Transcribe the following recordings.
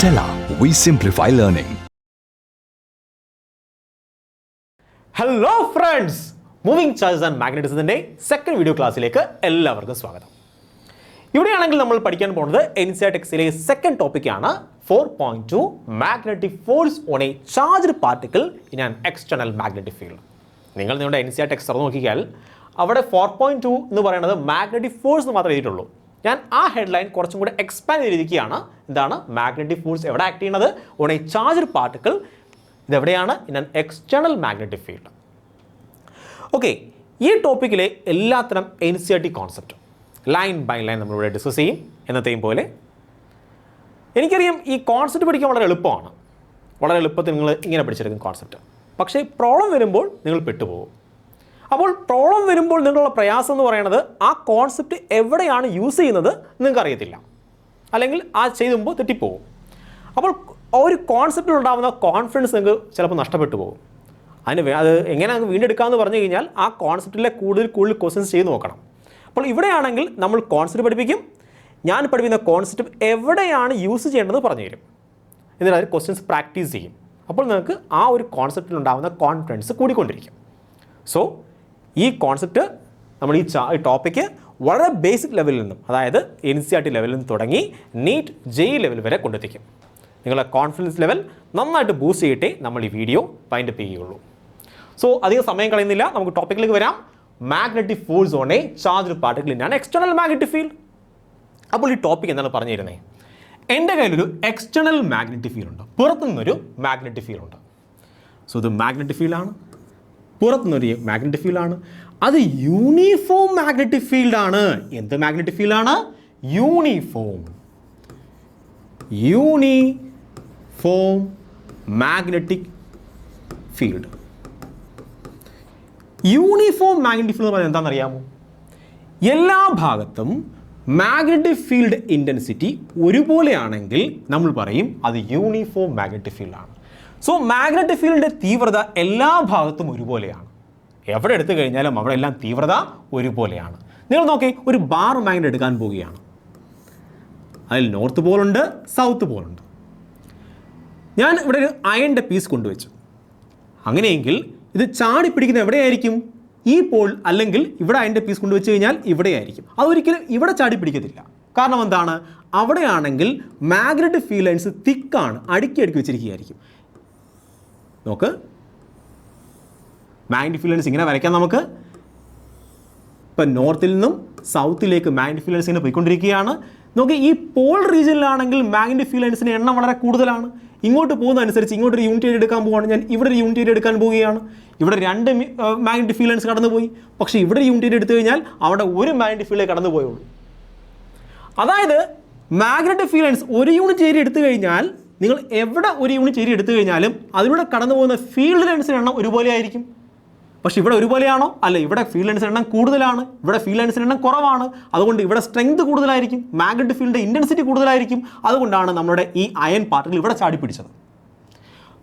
Stella, we simplify learning. Hello friends, moving charges and മാഗ്നറ്റിസത്തിൻ്റെ second video ക്ലാസ്സിലേക്ക് എല്ലാവർക്കും സ്വാഗതം. ഇവിടെയാണെങ്കിൽ നമ്മൾ പഠിക്കാൻ പോകുന്നത് NCERT-ലെ സെക്കൻഡ് ടോപ്പിക്കാണ് 4.2 magnetic force on a charged particle in an external magnetic field. നിങ്ങൾ നിങ്ങളുടെ NCERT തുറന്ന് നോക്കിയാൽ അവിടെ 4.2 എന്ന് പറയുന്നത് മാഗ്നറ്റിക് ഫോഴ്സ് എന്ന് മാത്രമേ എഴുതിയിട്ടുള്ളൂ. ഞാൻ ആ ഹെഡ്ലൈൻ കുറച്ചും കൂടെ എക്സ്പാൻഡ് ചെയ്തിരിക്കുകയാണ്. എന്താണ് മാഗ്നറ്റിക് ഫോഴ്സ് എവിടെ ആക്ട് ചെയ്യുന്നത്? On a charged particle. ഇതെവിടെയാണ്? In an external magnetic field. Okay, ഈ ടോപ്പിക്കിലെ എല്ലാത്തരം NCERT concept line by line നമ്മളിവിടെ ഡിസ്കസ് ചെയ്യും. എന്നത്തെയും പോലെ എനിക്കറിയാം ഈ കോൺസെപ്റ്റ് പഠിക്കാൻ വളരെ എളുപ്പമാണ്. വളരെ എളുപ്പത്തിൽ നിങ്ങൾ ഇങ്ങനെ പഠിച്ചെടുക്കും കോൺസെപ്റ്റ്. പക്ഷേ പ്രോബ്ലം വരുമ്പോൾ നിങ്ങൾ പെട്ടുപോകും. അപ്പോൾ പ്രോബ്ലം വരുമ്പോൾ നിങ്ങളുള്ള പ്രയാസം എന്ന് പറയുന്നത് ആ കോൺസെപ്റ്റ് എവിടെയാണ് യൂസ് ചെയ്യുന്നത് നിങ്ങൾക്ക് അറിയത്തില്ല, അല്ലെങ്കിൽ ആ ചെയ്യുമ്പോൾ തെറ്റിപ്പോകും. അപ്പോൾ ഒരു കോൺസെപ്റ്റിൽ ഉണ്ടാകുന്ന കോൺഫിഡൻസ് നിങ്ങൾക്ക് ചിലപ്പോൾ നഷ്ടപ്പെട്ടു പോകും. അത് എങ്ങനെ നമുക്ക് വീണ്ടെടുക്കാമെന്ന് പറഞ്ഞു കഴിഞ്ഞാൽ ആ കോൺസെപ്റ്റിലെ കൂടുതൽ ക്വസ്റ്റ്യൻസ് ചെയ്ത് നോക്കണം. അപ്പോൾ ഇവിടെയാണെങ്കിൽ നമ്മൾ കോൺസെപ്റ്റ് പഠിപ്പിക്കും. ഞാൻ പഠിപ്പിക്കുന്ന കോൺസെപ്റ്റ് എവിടെയാണ് യൂസ് ചെയ്യേണ്ടതെന്ന് പറഞ്ഞു തരും. എന്നിട്ട് അതിൽ ക്വസ്റ്റ്യൻസ് പ്രാക്ടീസ് ചെയ്യും. അപ്പോൾ നിങ്ങൾക്ക് ആ ഒരു കോൺസെപ്റ്റിൽ ഉണ്ടാകുന്ന കോൺഫിഡൻസ് കൂടിക്കൊണ്ടിരിക്കും. സോ ഈ കോൺസെപ്റ്റ് നമ്മൾ ഈ ടോപ്പിക്ക് വളരെ ബേസിക് ലെവലിൽ നിന്നും, അതായത് NCERT ലെവലിൽ നിന്ന് തുടങ്ങി നീറ്റ് JEE ലെവൽ വരെ കൊണ്ടെത്തിക്കും. നിങ്ങളുടെ കോൺഫിഡൻസ് ലെവൽ നന്നായിട്ട് ബൂസ്റ്റ് ചെയ്തിട്ടേ നമ്മൾ ഈ വീഡിയോ വൈൻഡപ്പ് ചെയ്യുകയുള്ളൂ. സോ അധികം സമയം കളയുന്നില്ല, നമുക്ക് ടോപ്പിക്കിലേക്ക് വരാം. Magnetic force on a charged particle in an external magnetic field. അപ്പോൾ ഈ ടോപ്പിക് എന്താണ് പറഞ്ഞു തരുന്നത്? എൻ്റെ കയ്യിലൊരു എക്സ്റ്റേണൽ മാഗ്നറ്റിക് ഫീൽഡ് ഉണ്ട്, പുറത്തുനിന്നൊരു മാഗ്നറ്റിക് ഫീൽഡ് ഉണ്ട്. സോ ഇത് മാഗ്നറ്റിക് ഫീൽഡാണ്, പുറത്തുനിന്നൊരു മാഗ്നറ്റിക് ഫീൽഡാണ്. അത് യൂണിഫോം മാഗ്നറ്റിക് ഫീൽഡാണ്. എന്ത് മാഗ്നറ്റിക് ഫീൽഡാണ്? Uniform magnetic field. Uniform magnetic field എന്ന് പറയുന്നത് എന്താണെന്ന് അറിയാമോ? എല്ലാ ഭാഗത്തും മാഗ്നറ്റിക് ഫീൽഡ് ഇൻറ്റൻസിറ്റി ഒരുപോലെയാണെങ്കിൽ നമ്മൾ പറയും അത് യൂണിഫോം മാഗ്നറ്റിക് ഫീൽഡാണ്. സോ മാഗ്നറ്റിക് ഫീൽഡിൻ്റെ തീവ്രത എല്ലാ ഭാഗത്തും ഒരുപോലെയാണ്. എവിടെ എടുത്തു കഴിഞ്ഞാലും അവിടെ എല്ലാം തീവ്രത ഒരുപോലെയാണ്. നിങ്ങൾ നോക്കി, ഒരു ബാർ മാഗ്നറ്റ് എടുക്കാൻ പോവുകയാണ്. അതിൽ നോർത്ത് പോളുണ്ട്, സൗത്ത് പോളുണ്ട്. ഞാൻ ഇവിടെ ഒരു അയണിൻ്റെ പീസ് കൊണ്ടുവച്ചു. അങ്ങനെയെങ്കിൽ ഇത് ചാടി പിടിക്കുന്നത് എവിടെയായിരിക്കും? ഈ പോൾ അല്ലെങ്കിൽ ഇവിടെ അയണിൻ്റെ പീസ് കൊണ്ടുവച്ച് കഴിഞ്ഞാൽ ഇവിടെയായിരിക്കും. അതൊരിക്കലും ഇവിടെ ചാടി പിടിക്കത്തില്ല. കാരണം എന്താണ്? അവിടെയാണെങ്കിൽ മാഗ്നറ്റിക് ഫീൽഡ് ലൈൻസ് തിക്കാണ്, അടുക്കി വെച്ചിരിക്കുകയായിരിക്കും. നോക്ക്, മാഗ്നറ്റിക് ഫീൽഡ് ലൈൻസ് ഇങ്ങനെ വരയ്ക്കാം നമുക്ക്. ഇപ്പം നോർത്തിൽ നിന്നും സൗത്തിലേക്ക് മാഗ്നറ്റിക് ഫീൽഡ് ലൈൻസ് ഇങ്ങനെ പോയിക്കൊണ്ടിരിക്കുകയാണ്. നോക്കി, ഈ പോൾ റീജിയനിലാണെങ്കിൽ മാഗ്നറ്റിക് ഫീൽഡ് ലൈൻസിൻ്റെ എണ്ണം വളരെ കൂടുതലാണ്. ഇങ്ങോട്ട് പോകുന്നതനുസരിച്ച് ഇങ്ങോട്ടൊരു യൂണിറ്റ് ഏരിയ എടുക്കാൻ പോവുകയാണ്. ഞാൻ ഇവിടെ ഒരു യൂണിറ്റ് ഏരിയ എടുക്കാൻ പോവുകയാണ്. ഇവിടെ 2 മാഗ്നറ്റിക് ഫീൽഡ് ലൈൻസ് കടന്നുപോയി. പക്ഷേ ഇവിടെ യൂണിറ്റ് ഏരിയ എടുത്തു കഴിഞ്ഞാൽ അവിടെ ഒരു മാഗ്നറ്റിക് ഫീൽഡ് കടന്നു പോയുള്ളൂ. അതായത് മാഗ്നറ്റിക് ഫീൽഡ് ലൈൻസ് ഒരു യൂണിറ്റ് ഏരിയ എടുത്തു കഴിഞ്ഞാൽ നിങ്ങൾ എവിടെ ഒരു യൂണിറ്റ് ഏരിയ എടുത്തു കഴിഞ്ഞാലും അതിലൂടെ കടന്നു പോകുന്ന ഫീൽഡ് ലൈൻസിൻ്റെ എണ്ണം ഒരുപോലെ ആയിരിക്കും. പക്ഷേ ഇവിടെ ഒരുപോലെയാണോ? അല്ല, ഇവിടെ ഫീൽഡ് ലൈൻസിൻ്റെ എണ്ണം കൂടുതലാണ്, ഇവിടെ ഫീൽഡ് ലൈൻസിൻ്റെ എണ്ണം കുറവാണ്. അതുകൊണ്ട് ഇവിടെ സ്ട്രെങ്ത് കൂടുതലായിരിക്കും, മാഗ്നറ്റിക് ഫീൽഡിൻ്റെ ഇൻറ്റൻസിറ്റി കൂടുതലായിരിക്കും. അതുകൊണ്ടാണ് നമ്മുടെ ഈ അയൺ പാർട്ടിക്കിൾ ഇവിടെ ചാടി പിടിച്ചത്.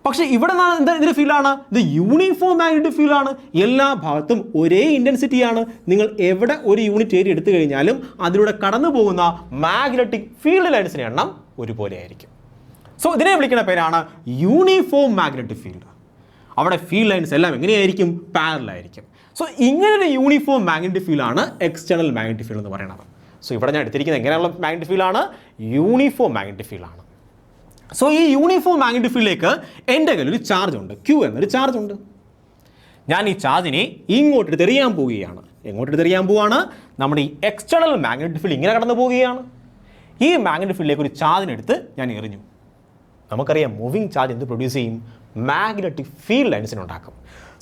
പക്ഷേ ഇവിടെ ഇതിൻ്റെ ഫീൽഡാണ്, ഇത് യൂണിഫോം മാഗ്നറ്റിക് ഫീൽഡാണ്. എല്ലാ ഭാഗത്തും ഒരേ ഇൻറ്റൻസിറ്റിയാണ്. നിങ്ങൾ എവിടെ ഒരു യൂണിറ്റ് ഏരിയ എടുത്തു കഴിഞ്ഞാലും അതിലൂടെ കടന്നു പോകുന്ന മാഗ്നറ്റിക് ഫീൽഡ് ലൈൻസിൻ്റെ എണ്ണം ഒരുപോലെ ആയിരിക്കും. സോ ഇതിനെ വിളിക്കുന്ന പേരാണ് യൂണിഫോം മാഗ്നറ്റിക് ഫീൽഡ്. അവിടെ ഫീൽഡ് ലൈൻസ് എല്ലാം എങ്ങനെയായിരിക്കും? പാരലലായിരിക്കും. സോ ഇങ്ങനൊരു യൂണിഫോം മാഗ്നറ്റിക് ഫീൽഡാണ് എക്സ്റ്റേണൽ മാഗ്നറ്റിക് ഫീൽഡ് എന്ന് പറയുന്നത്. സോ ഇവിടെ ഞാൻ എടുത്തിരിക്കുന്നത് എങ്ങനെയുള്ള മാഗ്നറ്റിക് ഫീൽഡാണ്? യൂണിഫോം മാഗ്നറ്റിക് ഫീൽഡാണ്. സോ ഈ യൂണിഫോം മാഗ്നറ്റിക് ഫീൽഡിലേക്ക് എൻ്റെ കയ്യിൽ ഒരു ചാർജ് ഉണ്ട്, Q എന്നൊരു ചാർജ് ഉണ്ട്. ഞാൻ ഈ ചാർജിനെ ഇങ്ങോട്ട് എറിയാൻ പോവുകയാണ്. എങ്ങോട്ട് എറിയാൻ പോവുകയാണ്? നമ്മുടെ ഈ എക്സ്റ്റേണൽ മാഗ്നറ്റിക് ഫീൽഡ് ഇങ്ങനെ കടന്നു പോവുകയാണ്. ഈ മാഗ്നറ്റിക് ഫീൽഡിലേക്ക് ഒരു ചാർജിനെടുത്ത് ഞാൻ എറിഞ്ഞു. നമുക്കറിയാം മൂവിങ് ചാർജ് എന്ത് പ്രൊഡ്യൂസ് ചെയ്യും? മാഗ്നറ്റിക് ഫീൽഡ് ലൈൻസിനുണ്ടാക്കും.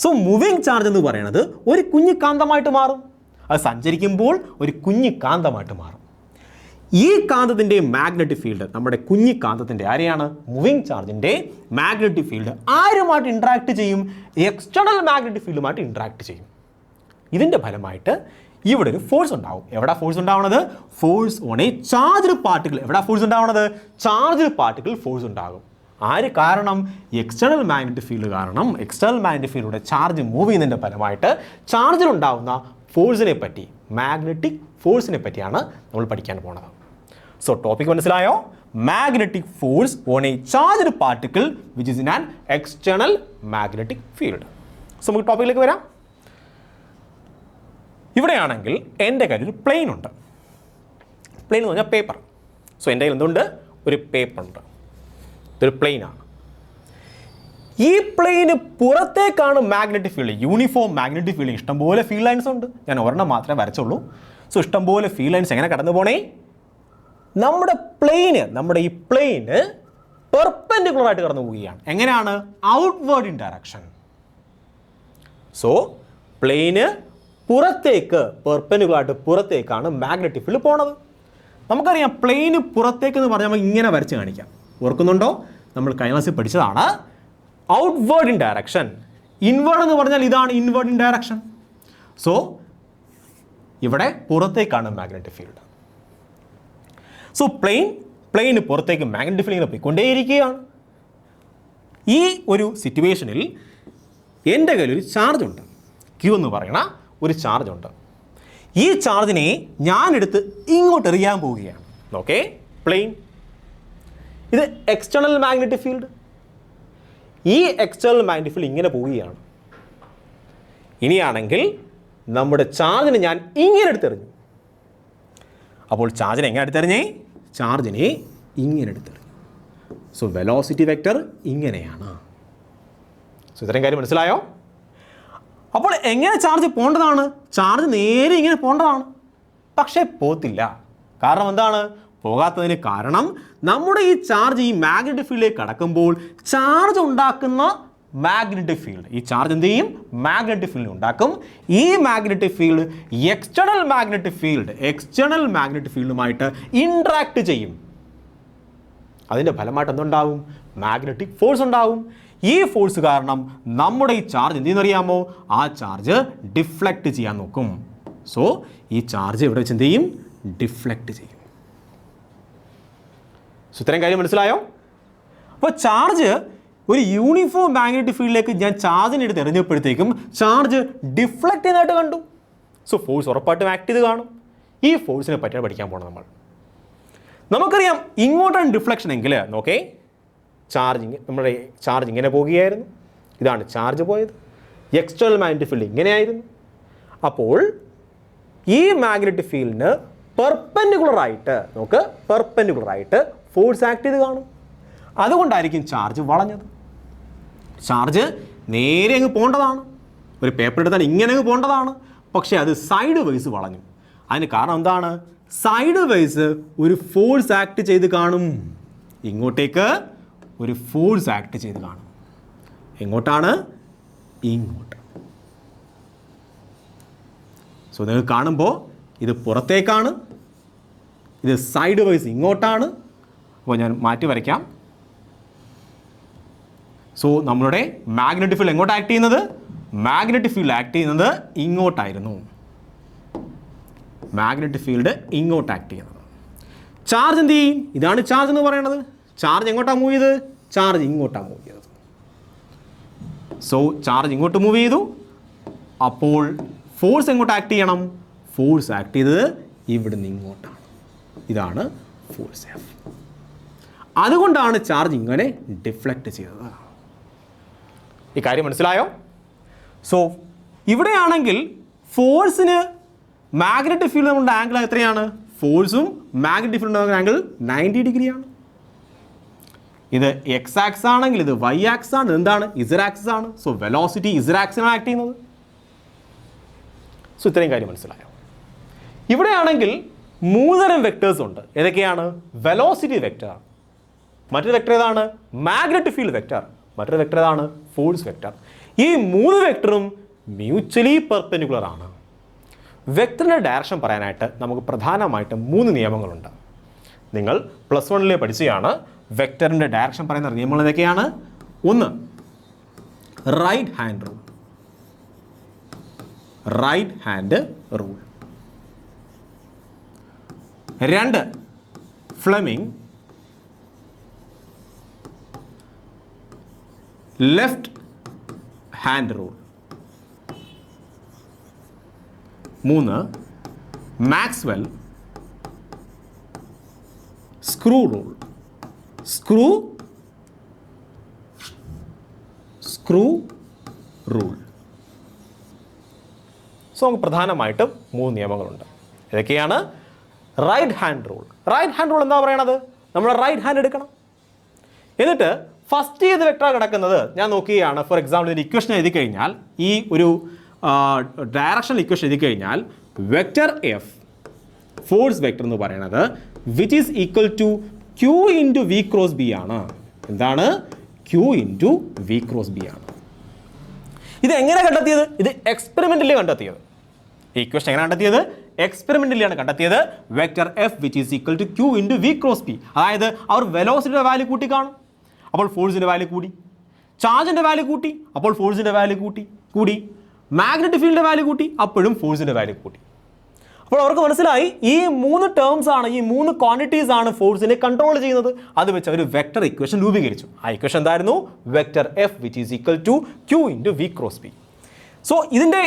സോ മൂവിങ് ചാർജ് എന്ന് പറയുന്നത് ഒരു കുഞ്ഞു കാന്തമായിട്ട് മാറും. അത് സഞ്ചരിക്കുമ്പോൾ ഒരു കുഞ്ഞു കാന്തമായിട്ട് മാറും. ഈ കാന്തത്തിൻ്റെ മാഗ്നറ്റിക് ഫീൽഡ്, നമ്മുടെ കുഞ്ഞു കാന്തത്തിൻ്റെ ആരെയാണ്? മൂവിങ് ചാർജിൻ്റെ മാഗ്നറ്റിക് ഫീൽഡ് ആരുമായിട്ട് ഇൻട്രാക്ട് ചെയ്യും? എക്സ്റ്റേണൽ മാഗ്നറ്റിക് ഫീൽഡുമായിട്ട് ഇൻട്രാക്ട് ചെയ്യും. ഇതിൻ്റെ ഫലമായിട്ട് ഇവിടെ ഒരു ഫോഴ്സ് ഉണ്ടാവും. എവിടെ ഫോഴ്സ് ഉണ്ടാവുന്നത്? Force on a charged particle. എവിടെ ഫോഴ്സ് ഉണ്ടാവുന്നത്? ചാർജ്ഡ് പാർട്ടിക്കിൾ ഫോഴ്സ് ഉണ്ടാകും. ആര് കാരണം? എക്സ്റ്റേണൽ മാഗ്നറ്റിക് ഫീൽഡ് കാരണം. എക്സ്റ്റേണൽ മാഗ്നറ്റിക് ഫീൽഡിലൂടെ ചാർജ് മൂവ് ചെയ്യുന്നതിൻ്റെ ഫലമായിട്ട് ചാർജിലുണ്ടാവുന്ന ഫോഴ്സിനെ പറ്റി, മാഗ്നറ്റിക് ഫോഴ്സിനെ പറ്റിയാണ് നമ്മൾ പഠിക്കാൻ പോകുന്നത്. സോ ടോപ്പിക് മനസ്സിലായോ? magnetic force on a charged particle which is in an external magnetic field. So നമുക്ക് ടോപ്പിക്കിലേക്ക് വരാം. ഇവിടെയാണെങ്കിൽ എൻ്റെ കയ്യിൽ ഒരു പ്ലെയിൻ ഉണ്ട്. പ്ലെയിൻ എന്ന് പറഞ്ഞാൽ പേപ്പർ. സോ എൻ്റെ കയ്യിൽ എന്തുണ്ട്? ഒരു പേപ്പർ ഉണ്ട്. ഇതൊരു പ്ലെയിനാണ്. ഈ പ്ലെയിന് പുറത്തേക്കാണ് magnetic field, uniform magnetic field. ഇഷ്ടംപോലെ ഫീൽഡ് ലൈൻസ് ഉണ്ട്. ഞാൻ ഒരെണ്ണം മാത്രമേ വരച്ചുള്ളൂ. സോ ഇഷ്ടംപോലെ ഫീൽഡ് ലൈൻസ് എങ്ങനെ കടന്നു പോണേ? നമ്മുടെ ഈ പ്ലെയിന് പെർപെൻഡിക്കുലർ ആയിട്ട് കടന്നു പോവുകയാണ്. എങ്ങനെയാണ്? Outward in direction. സോ പ്ലെയിന് പുറത്തേക്ക്, പെർപെൻഡിക്കുലർ ആയിട്ട് പുറത്തേക്കാണ് മാഗ്നറ്റിക് ഫീൽഡ് പോണത്. നമുക്കറിയാം പ്ലെയിന് പുറത്തേക്ക് എന്ന് പറഞ്ഞാൽ നമുക്ക് ഇങ്ങനെ വരച്ച് കാണിക്കാം. ഓർക്കുന്നുണ്ടോ? നമ്മൾ കഴിഞ്ഞ ക്ലാസ്സിൽ പഠിച്ചതാണ് ഔട്ട്വേർഡ് ഇൻ ഡയറക്ഷൻ. ഇൻവേർഡ് എന്ന് പറഞ്ഞാൽ ഇതാണ് ഇൻവേർഡ് ഇൻ ഡയറക്ഷൻ. സോ ഇവിടെ പുറത്തേക്കാണ് മാഗ്നറ്റിക് ഫീൽഡ്. സോ പ്ലെയിന് പുറത്തേക്ക് മാഗ്നറ്റിക് ഫീൽഡ് ഇങ്ങനെ പോയിക്കൊണ്ടേയിരിക്കുകയാണ്. ഈ ഒരു സിറ്റുവേഷനിൽ എൻ്റെ കയ്യിൽ ഒരു ചാർജ് ഉണ്ട്. ക്യൂ എന്ന് പറയുന്ന ഒരു ചാർജ് ഉണ്ട്. ഈ ചാർജിനെ ഞാനെടുത്ത് ഇങ്ങോട്ട് എറിയാൻ പോവുകയാണ്. ഓക്കെ, പ്ലെയിൻ ഇത് എക്സ്റ്റേണൽ മാഗ്നറ്റിക് ഫീൽഡ്. ഈ എക്സ്റ്റേണൽ മാഗ്നറ്റിക് ഫീൽഡ് ഇങ്ങനെ പോവുകയാണ്. ഇനിയാണെങ്കിൽ നമ്മുടെ ചാർജിനെ ഞാൻ ഇങ്ങനെ എടുത്തെറിഞ്ഞു. അപ്പോൾ ചാർജിനെ എങ്ങനെ എടുത്തെറിഞ്ഞേ? ചാർജിനെ ഇങ്ങനെ എടുത്തെറിഞ്ഞു. സോ വെലോസിറ്റി വെക്റ്റർ ഇങ്ങനെയാണ്. സോ ഇത്രയും കാര്യം മനസ്സിലായോ? അപ്പോൾ എങ്ങനെ ചാർജ് പോകേണ്ടതാണ്? ചാർജ് നേരെ ഇങ്ങനെ പോകേണ്ടതാണ്. പക്ഷേ പോകത്തില്ല. കാരണം എന്താണ് പോകാത്തതിന് കാരണം? നമ്മുടെ ഈ ചാർജ് ഈ മാഗ്നറ്റിക് ഫീൽഡിലേക്ക് കടക്കുമ്പോൾ ചാർജ് ഉണ്ടാക്കുന്ന മാഗ്നറ്റിക് ഫീൽഡ്, ഈ ചാർജ് എന്ത് ചെയ്യും? മാഗ്നറ്റിക് ഫീൽഡ് ഉണ്ടാക്കും. ഈ മാഗ്നറ്റിക് ഫീൽഡ് എക്സ്റ്റേണൽ മാഗ്നറ്റിക് ഫീൽഡുമായിട്ട് ഇൻട്രാക്ട് ചെയ്യും. അതിൻ്റെ ഫലമായിട്ട് എന്തുണ്ടാവും? മാഗ്നറ്റിക് ഫോഴ്സ് ഉണ്ടാവും. ഈ ഫോഴ്സ് കാരണം നമ്മുടെ ഈ ചാർജ് എന്ത് ചെയ്യുന്നറിയാമോ? ആ ചാർജ് ഡിഫ്ലക്റ്റ് ചെയ്യാൻ നോക്കും. സോ ഈ ചാർജ് ഇവിടെ വെച്ച് എന്ത് ചെയ്യും? ഡിഫ്ലക്റ്റ് ചെയ്യും. സോ ഇത്രയും കാര്യം മനസ്സിലായോ? അപ്പോൾ ചാർജ് ഒരു യൂണിഫോം മാഗ്നറ്റിക് ഫീൽഡിലേക്ക് ഞാൻ ചാർജിനെ എടുത്ത് എറിഞ്ഞപ്പോഴത്തേക്കും ചാർജ് ഡിഫ്ലക്റ്റ് ചെയ്യുന്നതായിട്ട് കണ്ടു. സോ ഫോഴ്സ് ഉറപ്പായിട്ടും ആക്ട് ചെയ്ത് കാണും. ഈ ഫോഴ്സിനെ പറ്റിയാണ് പഠിക്കാൻ പോകണം. നമുക്കറിയാം ഇങ്ങോട്ടാണ് ഡിഫ്ലക്ഷൻ എങ്കിൽ നോക്കേ, നമ്മുടെ ചാർജ് ഇങ്ങനെ പോവുകയായിരുന്നു. ഇതാണ് ചാർജ് പോയത്. എക്സ്റ്റേണൽ മാഗ്നറ്റിക് ഫീൽഡ് ഇങ്ങനെയായിരുന്നു. അപ്പോൾ ഈ മാഗ്നറ്റിക് ഫീൽഡിന് പെർപെൻഡിക്കുലറായിട്ട് ഫോഴ്സ് ആക്ട് ചെയ്ത് കാണും. അതുകൊണ്ടായിരിക്കും ചാർജ് വളഞ്ഞത്. ചാർജ് നേരെ അങ്ങ് പോകേണ്ടതാണ്. ഒരു പേപ്പർ എടുത്താൽ ഇങ്ങനെ അങ്ങ് പോകേണ്ടതാണ്. പക്ഷേ അത് സൈഡ് വൈസ് വളഞ്ഞു. അതിന് കാരണം എന്താണ്? സൈഡ് വൈസ് ഒരു ഫോഴ്സ് ആക്ട് ചെയ്ത് കാണും. ഇങ്ങോട്ടേക്ക് ഒരു ഫോഴ്സ് ആക്ട് ചെയ്ത് കാണും. എങ്ങോട്ടാണ്? ഇങ്ങോട്ട്. സോ നിങ്ങൾ കാണുമ്പോൾ ഇത് പുറത്തേക്കാണ്, ഇത് സൈഡ് വൈസ് ഇങ്ങോട്ടാണ്. അപ്പോൾ ഞാൻ മാറ്റി വരയ്ക്കാം. സോ നമ്മളുടെ മാഗ്നറ്റിക് ഫീൽഡ് എങ്ങോട്ട് ആക്ട് ചെയ്യുന്നത്? മാഗ്നറ്റിക് ഫീൽഡ് ആക്ട് ചെയ്യുന്നത് ഇങ്ങോട്ടായിരുന്നു. മാഗ്നറ്റിക് ഫീൽഡ് ഇങ്ങോട്ട് ആക്ട് ചെയ്യുന്നത്. ചാർജ് എന്ത് ചെയ്യും? ഇതാണ് ചാർജ് എന്ന് പറയുന്നത്. ചാർജ് എങ്ങോട്ടാണ് മൂവ് ചെയ്തത്? ചാർജ് ഇങ്ങോട്ടാണ് മൂവ് ചെയ്തത്. സോ ചാർജ് ഇങ്ങോട്ട് മൂവ് ചെയ്തു. അപ്പോൾ ഫോഴ്സ് എങ്ങോട്ട് ആക്ട് ചെയ്യണം? ഫോഴ്സ് ആക്ട് ചെയ്തത് ഇവിടുന്ന് ഇങ്ങോട്ടാണ്. ഇതാണ് ഫോഴ്സ് എഫ്. അതുകൊണ്ടാണ് ചാർജ് ഇങ്ങനെ ഡിഫ്ലക്റ്റ് ചെയ്തത്. ഈ കാര്യം മനസ്സിലായോ? സോ ഇവിടെയാണെങ്കിൽ ഫോഴ്സിന് മാഗ്നറ്റിക് ഫീൽഡ് നമ്മുടെ ആംഗിൾ എത്രയാണ്? ഫോഴ്സും മാഗ്നറ്റിക് ഫീൽഡ് ആംഗിൾ 90 ഡിഗ്രിയാണ്. ഇത് എക്സ് ആക്സ് ആണെങ്കിൽ ഇത് വൈ ആക്സ് ആണ്. എന്താണ്? ഇസഡ് ആക്സിസ് ആണ്. സോ വെലോസിറ്റി ഇസഡ് ആക്സിലാണ് ആക്ട് ചെയ്യുന്നത്. സോ ഇത്രയും കാര്യം മനസ്സിലായോ? ഇവിടെയാണെങ്കിൽ 3 തരം വെക്ടേഴ്സ് ഉണ്ട്. ഏതൊക്കെയാണ്? വെലോസിറ്റി വെക്ടർ, മറ്റൊരു വെക്ടർ ഏതാണ്? മാഗ്നറ്റിക് ഫീൽഡ് വെക്ടർ, മറ്റൊരു വെക്ടർ ഏതാണ്? Force vector. ഈ 3 വെക്ടറും മ്യൂച്വലി പെർപെൻഡിക്കുലർ ആണ്. വെക്ടറിൻ്റെ ഡയറക്ഷൻ പറയാനായിട്ട് നമുക്ക് പ്രധാനമായിട്ടും 3 നിയമങ്ങളുണ്ട്. നിങ്ങൾ +1 പഠിച്ചതാണ്. വെക്ടറിൻ്റെ ഡയറക്ഷൻ പറയുന്ന നിയമങ്ങൾ ഏതൊക്കെയാണ്? 1 right hand rule. 2 Fleming left hand rule. 3 Maxwell screw rule. Screw rule. So നമുക്ക് പ്രധാനമായിട്ടും 3 നിയമങ്ങളുണ്ട്. ഇതൊക്കെയാണ് right hand rule. Right hand rule എന്താ പറയണത്? നമ്മൾ റൈറ്റ് ഹാൻഡ് എടുക്കണം. എന്നിട്ട് ഫസ്റ്റ് ചെയ്ത് വെക്ടർ കിടക്കുന്നത് ഞാൻ നോക്കുകയാണ്. ഫോർ എക്സാമ്പിൾ ഒരു ഇക്വേഷൻ എഴുതി കഴിഞ്ഞാൽ, ഈ ഒരു ഡയറക്ഷണൽ ഇക്വേഷൻ എഴുതി കഴിഞ്ഞാൽ വെക്ടർ എഫ് ഫോഴ്സ് വെക്ടർ എന്ന് പറയുന്നത് which is equal to Q into V cross B ആണ്. എന്താണ്? Q into V cross B ആണ്. ഇത് എങ്ങനെ കണ്ടെത്തിയത്? ഇത് എക്സ്പെരിമെൻ്റലി കണ്ടെത്തിയത്. ഈ ഇക്വേഷൻ എങ്ങനെ കണ്ടെത്തിയത്? എക്സ്പെരിമെൻ്റലിയാണ് കണ്ടെത്തിയത്. Vector F which is equal to Q into V cross B. അതായത് അവർ വെലോസിറ്റിയുടെ വാല്യൂ കൂട്ടി കാണും, അപ്പോൾ ഫോഴ്സിൻ്റെ വാല്യൂ കൂടി. ചാർജിൻ്റെ വാല്യൂ കൂട്ടി, അപ്പോൾ ഫോഴ്സിൻ്റെ വാല്യൂ കൂടി. മാഗ്നറ്റിക് ഫീൽഡിൻ്റെ വാല്യൂ കൂട്ടി, അപ്പോഴും ഫോഴ്സിൻ്റെ വാല്യൂ കൂട്ടി. അപ്പോൾ അവർക്ക് മനസ്സിലായി ഈ 3 ടേംസ് ആണ്, ഈ 3 ക്വാണ്ടിറ്റീസ് ആണ് ഫോഴ്സിനെ കൺട്രോൾ ചെയ്യുന്നത്. അത് വെച്ച് അവർ വെക്ടർ ഇക്വേഷൻ രൂപീകരിച്ചു. ആ ഇക്വേഷൻ എന്തായിരുന്നു? Vector F which is equal to Q into V cross B. So ഇതിൻ്റെ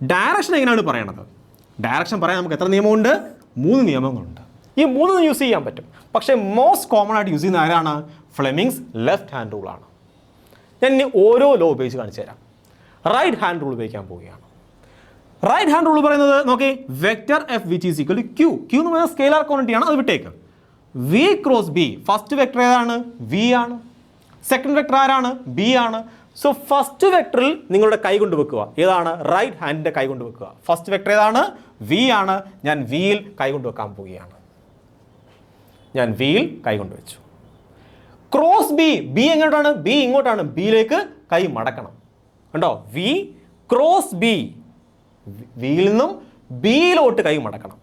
ഡയറക്ഷൻ എങ്ങനെയാണ് പറയണത്? ഡയറക്ഷൻ പറയാൻ നമുക്ക് എത്ര നിയമമുണ്ട്? 3 നിയമങ്ങളുണ്ട്. ഈ 3 യൂസ് ചെയ്യാൻ പറ്റും. പക്ഷേ മോസ്റ്റ് കോമൺ ആയിട്ട് യൂസ് ചെയ്യുന്ന ആരാണ്? ഫ്ലെമിങ്സ് ലെഫ്റ്റ് ഹാൻഡ് റൂളാണ്. ഞാൻ ഇനി ഓരോ ലോ ഉപയോഗിച്ച് കാണിച്ചു തരാം. റൈറ്റ് ഹാൻഡ് റൂൾ ഉപയോഗിക്കാൻ പോവുകയാണ്. റൈറ്റ് ഹാൻഡ് റൂൾ പറയുന്നത് നോക്കേ, vector F which is equal to Q. Q എന്ന് പറയുന്നത് സ്കെയിലാർ ക്വാണ്ടിറ്റി ആണ്, അത് വിട്ടേക്ക്. V cross B, first vector ഏതാണ്? വി ആണ്. സെക്കൻഡ് വെക്ടർ ആരാണ്? ബി ആണ്. സോ ഫസ്റ്റ് വെക്ടറിൽ നിങ്ങളുടെ കൈ കൊണ്ട് വെക്കുക. ഏതാണ്? റൈറ്റ് ഹാൻഡിൻ്റെ കൈ കൊണ്ട് വെക്കുക. ഫസ്റ്റ് വെക്ടർ ഏതാണ്? വി ആണ്. ഞാൻ വിയിൽ കൈ കൊണ്ട് വെക്കാൻ പോവുകയാണ്. ഞാൻ വിയിൽ കൈ കൊണ്ട് വെച്ചു. ക്രോസ് ബി, ബി എങ്ങോട്ടാണ്? ബി ഇങ്ങോട്ടാണ്. ബിയിലേക്ക് കൈ മടക്കണം. കണ്ടോ? വി ക്രോസ് ബി, വിയിൽ നിന്നും ബിയിലോട്ട് കൈ മടക്കണം.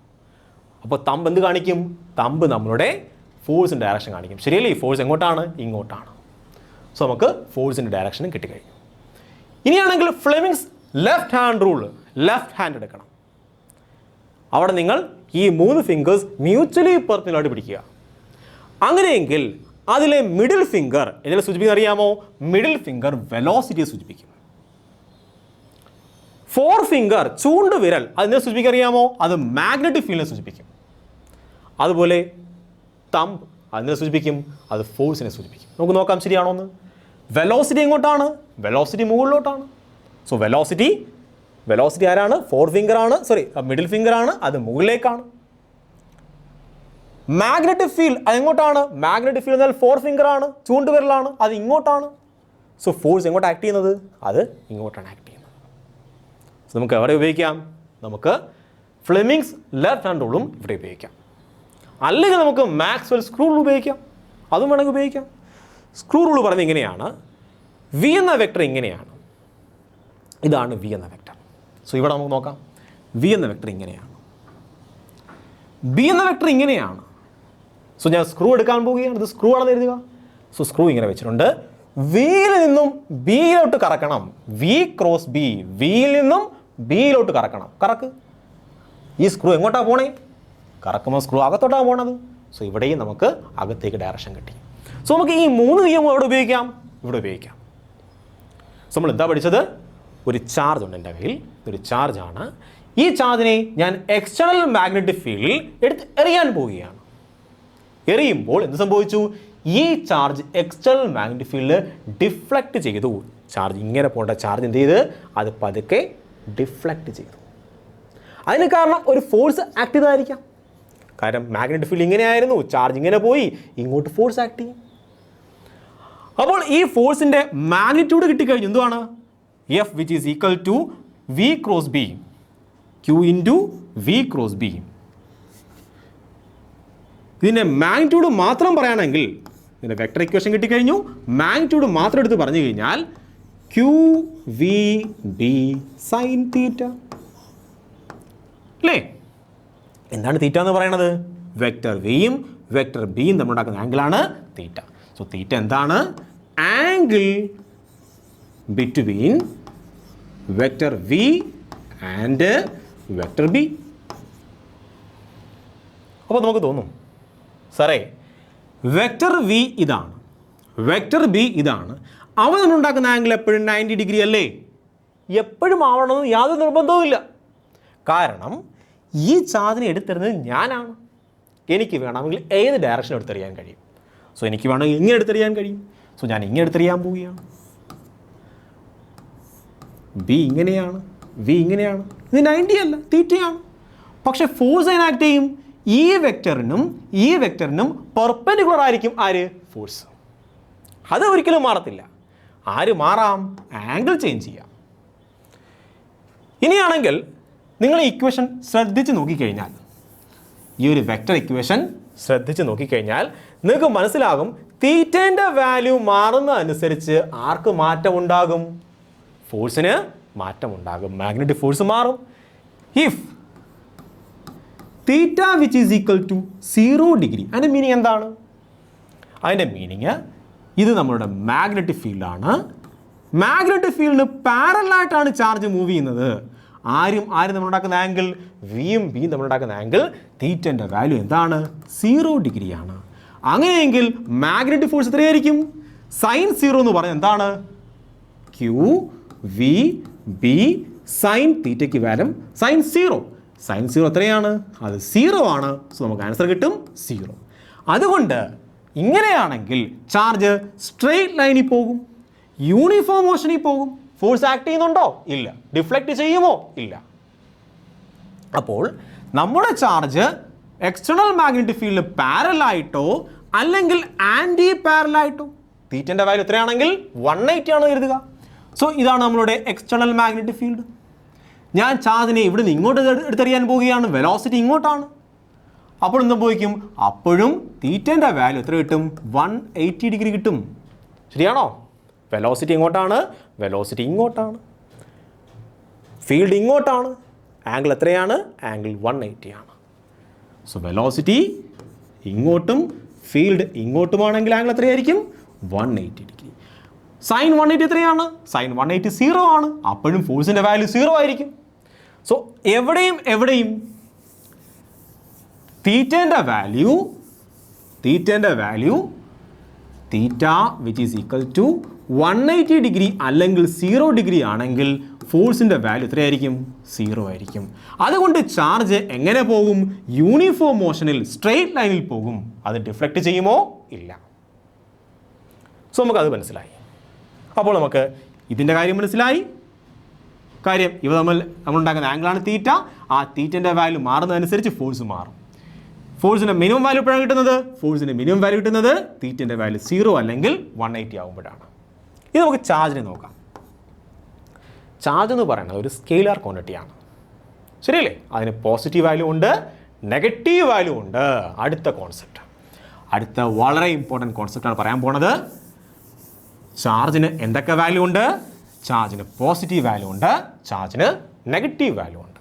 അപ്പോൾ തമ്പ് എന്ത് കാണിക്കും? തമ്പ് നമ്മളുടെ ഫോഴ്സിൻ്റെ ഡയറക്ഷൻ കാണിക്കും. ശരിയല്ലേ? ഈ ഫോഴ്സ് എങ്ങോട്ടാണ്? ഇങ്ങോട്ടാണ്. സോ നമുക്ക് ഫോഴ്സിൻ്റെ ഡയറക്ഷനും കിട്ടിക്കഴിഞ്ഞു. ഇനിയാണെങ്കിൽ Fleming's left hand rule, left hand എടുക്കണം. അവിടെ നിങ്ങൾ ഈ 3 ഫിംഗേഴ്സ് മ്യൂച്വലി പെർപെൻഡിക്കുലറായിട്ട് പിടിക്കുക. അങ്ങനെയെങ്കിൽ അതിലെ മിഡിൽ ഫിംഗർ എന്തെങ്കിലും സൂചിപ്പിക്കുന്ന അറിയാമോ? മിഡിൽ ഫിംഗർ വെലോസിറ്റിയെ സൂചിപ്പിക്കും. 4 ഫിംഗർ ചൂണ്ടുവിരൽ അതിനെ സൂചിപ്പിക്കാൻ അറിയാമോ? അത് മാഗ്നറ്റിക് ഫീൽഡിനെ സൂചിപ്പിക്കും. അതുപോലെ തമ്പ് അതിനെ സൂചിപ്പിക്കും, അത് ഫോഴ്സിനെ സൂചിപ്പിക്കും. നമുക്ക് നോക്കാം ശരിയാണോ എന്ന്. വെലോസിറ്റി എങ്ങോട്ടാണ്? വെലോസിറ്റി മുകളിലോട്ടാണ്. സോ വെലോസിറ്റി ആരാണ്? 4 ഫിംഗർ ആണ്, മിഡിൽ ഫിംഗർ ആണ്, അത് മുകളിലേക്കാണ്. മാഗ്നറ്റിക് ഫീൽഡ് അതെങ്ങോട്ടാണ്? മാഗ്നറ്റിക് ഫീൽഡ് എന്നാൽ 4 ഫിംഗർ ആണ്, ചൂണ്ടുവിരലാണ്, അത് ഇങ്ങോട്ടാണ്. സോ ഫോഴ്സ് എങ്ങോട്ട് ആക്ട് ചെയ്യുന്നത്? അത് ഇങ്ങോട്ടാണ് ആക്ട് ചെയ്യുന്നത്. സോ നമുക്ക് എവിടെ ഉപയോഗിക്കാം? നമുക്ക് ഫ്ലെമിങ്സ് ലെഫ്റ്റ് ഹാൻഡ് റൂളും ഇവിടെ ഉപയോഗിക്കാം. അല്ലെങ്കിൽ നമുക്ക് മാക്സ്വെൽ സ്ക്രൂ റൂൾ ഉപയോഗിക്കാം, അതും വേണമെങ്കിൽ ഉപയോഗിക്കാം. സ്ക്രൂ റൂൾ പറയുന്നത് ഇങ്ങനെയാണ്. വി എന്ന വെക്ടർ ഇങ്ങനെയാണ്. ഇതാണ് വി എന്ന വെക്ടർ. സോ ഇവിടെ നമുക്ക് നോക്കാം. വി എന്ന വെക്ടർ ഇങ്ങനെയാണ്, ബി എന്ന വെക്ടർ ഇങ്ങനെയാണ്. സോ ഞാൻ സ്ക്രൂ എടുക്കാൻ പോവുകയാണ്. ഇത് സ്ക്രൂ ആണെന്ന് എഴുതുക. സോ സ്ക്രൂ ഇങ്ങനെ വെച്ചിട്ടുണ്ട്. വിയിൽ നിന്നും ബിയിലോട്ട് കറക്കണം. വി ക്രോസ് ബി, വിയിൽ നിന്നും ബിയിലോട്ട് കറക്കണം. കറക്ക്. ഈ സ്ക്രൂ എങ്ങോട്ടാണ് പോണേ? കറക്കുമ്പോൾ സ്ക്രൂ അകത്തോട്ടാണ് പോണത്. സോ ഇവിടെയും നമുക്ക് അകത്തേക്ക് ഡയറക്ഷൻ കിട്ടി. സോ നമുക്ക് ഈ 3 നിയമം എവിടെ ഉപയോഗിക്കാം? ഇവിടെ ഉപയോഗിക്കാം. സോ നമ്മൾ എന്താ പഠിച്ചത്? ഒരു ചാർജ് ഉണ്ട് എൻ്റെ കയ്യിൽ. ഇതൊരു ചാർജാണ്. ഈ ചാർജിനെ ഞാൻ എക്സ്റ്റേണൽ മാഗ്നറ്റിക് ഫീൽഡിൽ എടുത്ത് എറിയാൻ പോവുകയാണ്. എറിയുമ്പോൾ എന്ത് സംഭവിച്ചു? ഈ charge external magnetic field deflect ചെയ്തു. ചാർജ് ഇങ്ങനെ പോകേണ്ട ചാർജ് എന്ത് ചെയ്ത്? അത് പതുക്കെ ഡിഫ്ലക്റ്റ് ചെയ്തു. അതിന് കാരണം ഒരു ഫോഴ്സ് ആക്ട് ചെയ്തായിരിക്കാം. കാരണം മാഗ്നറ്റിക് ഫീൽഡ് ഇങ്ങനെയായിരുന്നു, ചാർജ് ഇങ്ങനെ പോയി, ഇങ്ങോട്ട് ഫോഴ്സ് ആക്ട് ചെയ്യും. അപ്പോൾ ഈ ഫോഴ്സിൻ്റെ മാഗ്നിറ്റ്യൂഡ് കിട്ടിക്കഴിഞ്ഞു. എന്തുവാണ്? F which is equal to V cross B, Q into V cross B. ഇതിൻ്റെ മാഗ്നിറ്റ്യൂഡ് മാത്രം പറയുകയാണെങ്കിൽ, ഇതിൻ്റെ വെക്ടർ ഇക്വേഷൻ കിട്ടിക്കഴിഞ്ഞു. മാഗ്നിറ്റ്യൂഡ് മാത്രം എടുത്ത് പറഞ്ഞു കഴിഞ്ഞാൽ Q V B sine theta അല്ലേ? എന്താണ് തീറ്റ എന്ന് പറയുന്നത്? വെക്ടർ വിയും വെക്ടർ ബിയും തമ്മിലുണ്ടാക്കുന്ന ആംഗിളാണ് തീറ്റ. സോ തീറ്റ എന്താണ്? Angle between vector V and vector B. അപ്പോൾ നമുക്ക് തോന്നും, സാറേ വെക്ടർ വി ഇതാണ്, വെക്ടർ ബി ഇതാണ്, അവ തമ്മിലുണ്ടാക്കുന്ന ആംഗിൾ എപ്പോഴും 90 ഡിഗ്രി അല്ലേ? എപ്പോഴും ആവണമെന്ന് യാതൊരു നിർബന്ധവുമില്ല. കാരണം ഈ ചാർജിനെ എടുത്തെറിഞ്ഞത് ഞാനാണ്. എനിക്ക് വേണമെങ്കിൽ ഏത് ഡയറക്ഷൻ എടുത്തെറിയാൻ കഴിയും. സോ എനിക്ക് വേണമെങ്കിൽ ഇങ്ങനെ എടുത്തെറിയാൻ കഴിയും. സോ ഞാൻ ഇങ്ങനെ എടുത്തെറിയാൻ പോവുകയാണ്. ബി ഇങ്ങനെയാണ്, വി ഇങ്ങനെയാണ്. ഇത് 90 അല്ല, തീറ്റയാണ്. പക്ഷെ ഫോഴ്സ് എങ്ങനെ ആക്ട് ചെയ്യും? ഈ വെക്ടറിനും പെർപെൻഡിക്കുലർ ആയിരിക്കും ആര്? ഫോഴ്സ്. അത് ഒരിക്കലും മാറത്തില്ല. ആര് മാറാം? ആംഗിൾ ചേഞ്ച് ചെയ്യാം. ഇനിയാണെങ്കിൽ നിങ്ങൾ ഈ ഇക്വേഷൻ ശ്രദ്ധിച്ച് നോക്കിക്കഴിഞ്ഞാൽ, ഈ ഒരു വെക്ടർ ഇക്വേഷൻ ശ്രദ്ധിച്ച് നോക്കിക്കഴിഞ്ഞാൽ നിങ്ങൾക്ക് മനസ്സിലാകും തീറ്റേൻ്റെ വാല്യൂ മാറുന്നതനുസരിച്ച് ആർക്ക് മാറ്റം ഉണ്ടാകും? ഫോഴ്സിന് മാറ്റം ഉണ്ടാകും. മാഗ്നറ്റിക് ഫോഴ്സ് മാറും. If theta which is equal to 0 degree, അതിൻ്റെ മീനിങ് എന്താണ്? അതിൻ്റെ മീനിങ് ഇത് നമ്മളുടെ മാഗ്നറ്റിക് ഫീൽഡാണ്. മാഗ്നറ്റിക് ഫീൽഡിന് പാരലായിട്ടാണ് ചാർജ് മൂവ് ചെയ്യുന്നത്. ആരും നമ്മളുണ്ടാക്കുന്ന ആംഗിൾ വിയും ബിയും നമ്മളുണ്ടാക്കുന്ന ആംഗിൾ തീറ്റൻ്റെ വാല്യൂ എന്താണ്? 0 ഡിഗ്രിയാണ്. അങ്ങനെയെങ്കിൽ മാഗ്നറ്റിക് ഫോഴ്സ് എത്രയായിരിക്കും? സൈൻ 0 എന്ന് പറയുന്നത് എന്താണ്? ക്യൂ വി ബി സൈൻ തീറ്റയ്ക്ക് വാല്യം സൈൻ 0. സൈൻ 0 എത്രയാണ്? അത് 0 ആണ്. സോ നമുക്ക് ആൻസർ കിട്ടും 0. അതുകൊണ്ട് ഇങ്ങനെയാണെങ്കിൽ ചാർജ് സ്ട്രെയിറ്റ് ലൈനിൽ പോകും, യൂണിഫോം മോഷനിൽ പോകും. ഫോഴ്സ് ആക്ട് ചെയ്യുന്നുണ്ടോ? ഇല്ല. ഡിഫ്ലക്റ്റ് ചെയ്യുമോ? ഇല്ല. അപ്പോൾ നമ്മുടെ ചാർജ് എക്സ്റ്റേണൽ മാഗ്നറ്റിക് ഫീൽഡ് പാരലായിട്ടോ അല്ലെങ്കിൽ ആൻറ്റി പാരലായിട്ടോ, തീറ്റൻ്റെ വാല്യൂ എത്രയാണെങ്കിൽ 180 ആണ് കരുതുക. സോ ഇതാണ് നമ്മളുടെ എക്സ്റ്റേണൽ മാഗ്നറ്റിക് ഫീൽഡ്. ഞാൻ ചാർജിനെ ഇവിടെ നിന്ന് ഇങ്ങോട്ട് എടുത്തെറിയാൻ പോവുകയാണ്. വെലോസിറ്റി ഇങ്ങോട്ടാണ്. അപ്പോൾ എന്ത് സംഭവിക്കും? അപ്പോഴും തീറ്റൻ്റെ വാല്യൂ എത്ര കിട്ടും? 180 ഡിഗ്രി കിട്ടും. ശരിയാണോ? വെലോസിറ്റി എങ്ങോട്ടാണ്? വെലോസിറ്റി ഇങ്ങോട്ടാണ്. ഫീൽഡ് ഇങ്ങോട്ടാണ്. ആംഗിൾ എത്രയാണ്? ആംഗിൾ 180 ആണ്. സോ വെലോസിറ്റി ഇങ്ങോട്ടും ഫീൽഡ് ഇങ്ങോട്ടുമാണെങ്കിൽ ആംഗിൾ എത്രയായിരിക്കും? 180 ഡിഗ്രി. സൈൻ 180 എത്രയാണ്? സൈൻ 180 0 ആണ്. അപ്പോഴും ഫോഴ്സിൻ്റെ വാല്യൂ 0 ആയിരിക്കും. സോ എവിടെയും തീറ്റേൻ്റെ value theta which is equal to 180 degree അല്ലെങ്കിൽ 0 ഡിഗ്രി ആണെങ്കിൽ ഫോഴ്സിൻ്റെ വാല്യൂ എത്രയായിരിക്കും? 0 ആയിരിക്കും. അതുകൊണ്ട് ചാർജ് എങ്ങനെ പോകും? യൂണിഫോം മോഷനിൽ സ്ട്രെയിറ്റ് ലൈനിൽ പോകും. അത് ഡിഫ്ലക്റ്റ് ചെയ്യുമോ? ഇല്ല. സോ നമുക്കത് മനസ്സിലായി. അപ്പോൾ നമുക്ക് ഇതിൻ്റെ കാര്യം മനസ്സിലായി. ഇവ നമ്മളുണ്ടാക്കുന്ന ആംഗിളാണ് തീറ്റ. ആ തീറ്റൻ്റെ വാല്യൂ മാറുന്നതനുസരിച്ച് ഫോഴ്സ് മാറും. ഫോഴ്സിൻ്റെ മിനിമം വാല്യൂ എപ്പോഴാണ് കിട്ടുന്നത്? ഫോഴ്സിൻ്റെ മിനിമം വാല്യൂ കിട്ടുന്നത് തീറ്റൻ്റെ വാല്യൂ 0 അല്ലെങ്കിൽ 180 ആകുമ്പോഴാണ്. ഇത് നമുക്ക് ചാർജിനെ നോക്കാം. ചാർജ് എന്ന് പറയുന്നത് ഒരു സ്കെയിലാർ ക്വാണ്ടിറ്റിയാണ്. ശരിയല്ലേ? അതിന് പോസിറ്റീവ് വാല്യൂ ഉണ്ട്, നെഗറ്റീവ് വാല്യൂ ഉണ്ട്. അടുത്ത വളരെ ഇമ്പോർട്ടൻറ്റ് കോൺസെപ്റ്റാണ് പറയാൻ പോണത്. ചാർജിന് എന്തൊക്കെ വാല്യൂ ഉണ്ട്? ചാർജിന് പോസിറ്റീവ് വാല്യൂ ഉണ്ട്, ചാർജിന് നെഗറ്റീവ് വാല്യൂ ഉണ്ട്.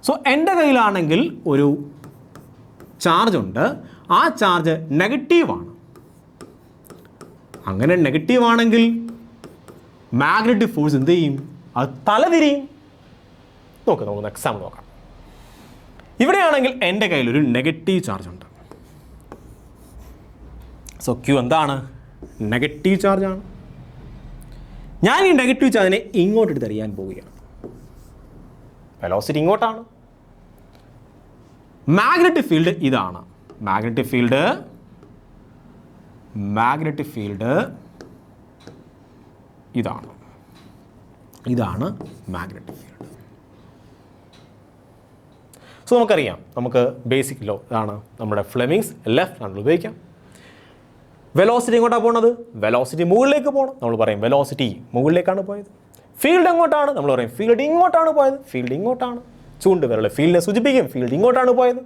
സോ എൻ്റെ കയ്യിലാണെങ്കിൽ ഒരു ചാർജ് ഉണ്ട്. ആ ചാർജ് നെഗറ്റീവാണ്. അങ്ങനെ നെഗറ്റീവ് ആണെങ്കിൽ മാഗ്നറ്റിക് ഫോഴ്സ് എന്ത് ചെയ്യും? അത് തലതിരിയും. നമുക്ക് എക്സാമ്പിൾ നോക്കാം. ഇവിടെയാണെങ്കിൽ എൻ്റെ കയ്യിലൊരു നെഗറ്റീവ് ചാർജ് ഉണ്ട്. സോ ക്യൂ എന്താണ്? നെഗറ്റീവ് ചാർജാണ്. ഞാൻ ഈ നെഗറ്റീവ് ചാർജിനെ ഇങ്ങോട്ട് എടുത്തെറിയാൻ പോവുകയാണ്. വെലോസിറ്റി ഇങ്ങോട്ടാണ്. മാഗ്നറ്റിക് ഫീൽഡ് ഇതാണ്. മാഗ്നറ്റിക് ഫീൽഡ് ഇതാണ് മാഗ്നറ്റിക് ഫീൽഡ്. സോ നമുക്കറിയാം, നമുക്ക് ബേസിക് ലോ ഇതാണ്. നമ്മുടെ ഫ്ലെമിങ്സ് ലെഫ്റ്റ് ഹാൻഡിൽ ഉപയോഗിക്കാം. വെലോസിറ്റി എങ്ങോട്ടാണ് പോകുന്നത്? വെലോസിറ്റി മുകളിലേക്ക് പോകണം. നമ്മൾ പറയും വെലോസിറ്റി മുകളിലേക്കാണ് പോയത്. ഫീൽഡ് എങ്ങോട്ടാണ്? നമ്മൾ പറയും ഫീൽഡ് ഇങ്ങോട്ടാണ് പോയത്. ഫീൽഡ് ഇങ്ങോട്ടാണ്. ചൂണ്ടുവിരൽ ഫീൽഡിനെ സൂചിപ്പിക്കും. ഫീൽഡ് ഇങ്ങോട്ടാണ് പോയത്.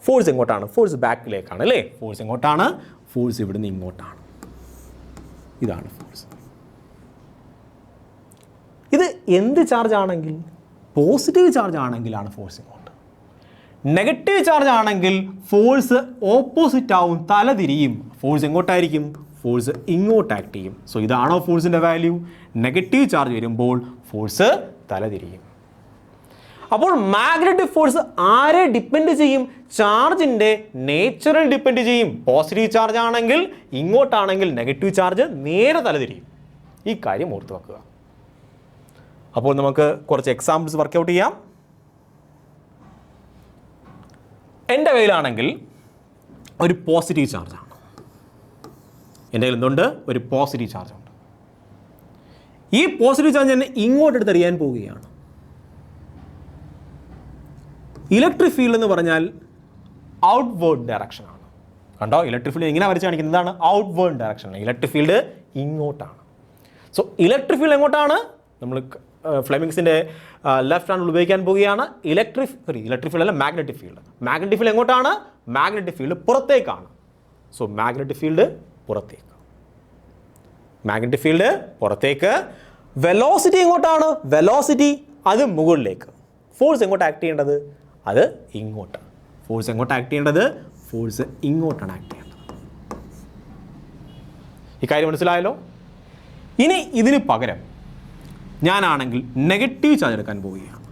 ഫോഴ്സ് എങ്ങോട്ടാണ്? ഫോഴ്സ് ബാക്കിലേക്കാണ് അല്ലേ? ഫോഴ്സ് എങ്ങോട്ടാണ്? ഫോഴ്സ് ഇവിടുന്ന് ഇങ്ങോട്ടാണ്. ഇതാണ് ഫോഴ്സ്. ഇത് എന്ത് ചാർജ് ആണെങ്കിൽ? പോസിറ്റീവ് ചാർജ് ആണെങ്കിലാണ് ഫോഴ്സ് ഇങ്ങോട്ട്. നെഗറ്റീവ് ചാർജ് ആണെങ്കിൽ ഫോഴ്സ് ഓപ്പോസിറ്റ് ആവും, തലതിരിയും. ഫോഴ്സ് എങ്ങോട്ടായിരിക്കും? ഫോഴ്സ് ഇങ്ങോട്ട് ആക്ട് ചെയ്യും. സോ ഇതാണോ ഫോഴ്സിൻ്റെ വാല്യൂ? നെഗറ്റീവ് ചാർജ് വരുമ്പോൾ ഫോഴ്സ് തലതിരിയും. അപ്പോൾ മാഗ്നറ്റിക് ഫോഴ്സ് ആരെ ഡിപ്പെൻഡ് ചെയ്യും? ചാർജിൻ്റെ നേച്ചറിൽ ഡിപ്പെൻഡ് ചെയ്യും. പോസിറ്റീവ് ചാർജ് ആണെങ്കിൽ ഇങ്ങോട്ടാണെങ്കിൽ നെഗറ്റീവ് ചാർജ് നേരെ തലതിരിയും. ഈ കാര്യം ഓർത്ത് വെക്കുക. അപ്പോൾ നമുക്ക് കുറച്ച് എക്സാമ്പിൾസ് വർക്കൗട്ട് ചെയ്യാം. എൻ്റെ കയ്യിലാണെങ്കിൽ ഒരു പോസിറ്റീവ് ചാർജാണ്. എൻ്റെ കയ്യിൽ എന്തുണ്ട്? ഒരു പോസിറ്റീവ് ചാർജ് ഉണ്ട്. ഈ പോസിറ്റീവ് ചാർജ് തന്നെ ഇങ്ങോട്ട് എടുത്തെറിയാൻ പോവുകയാണ്. ഇലക്ട്രിക് ഫീൽഡ് എന്ന് പറഞ്ഞാൽ ഔട്ട്വേർഡ് ഡയറക്ഷനാണ്. കണ്ടോ, ഇലക്ട്രിക് ഫീൽഡ് എങ്ങനെ വരച്ച് കാണിക്കുന്നത്? എന്താണ്? ഔട്ട്വേർഡ് ഡയറക്ഷനാണ്. ഇലക്ട്രിക് ഫീൽഡ് ഇങ്ങോട്ടാണ്. സോ ഇലക്ട്രിക് ഫീൽഡ് എങ്ങോട്ടാണ്? നമ്മൾ ഫ്ലെമിങ്സിൻ്റെ ലെഫ്റ്റ് ഹാൻഡ് ഉപയോഗിക്കാൻ പോവുകയാണ്. ഇലക്ട്രിക് ഫീൽഡ് അല്ല, മാഗ്നറ്റിക് ഫീൽഡ്. മാഗ്നറ്റിക് ഫീൽഡ് എങ്ങോട്ടാണ്? മാഗ്നറ്റിക് ഫീൽഡ് പുറത്തേക്കാണ്. സോ മാഗ്നറ്റിക് ഫീൽഡ് പുറത്തേക്ക്. മാഗ്നറ്റിക് ഫീൽഡ് പുറത്തേക്ക്. വെലോസിറ്റി എങ്ങോട്ടാണ്? വെലോസിറ്റി അത് മുകളിലേക്ക്. ഫോഴ്സ് എങ്ങോട്ട് ആക്ട് ചെയ്യേണ്ടത്? അത് ഇങ്ങോട്ട്. ഫോഴ്സ് എങ്ങോട്ട് ആക്ട് ചെയ്യേണ്ടത്? ഫോഴ്സ് ഇങ്ങോട്ടാണ് ആക്ട് ചെയ്യേണ്ടത്. ഈ കാര്യം മനസ്സിലായല്ലോ? ഇനി ഇതിന് പകരം ഞാനാണെങ്കിൽ നെഗറ്റീവ് ചാർജ് എടുക്കാൻ പോവുകയാണ്.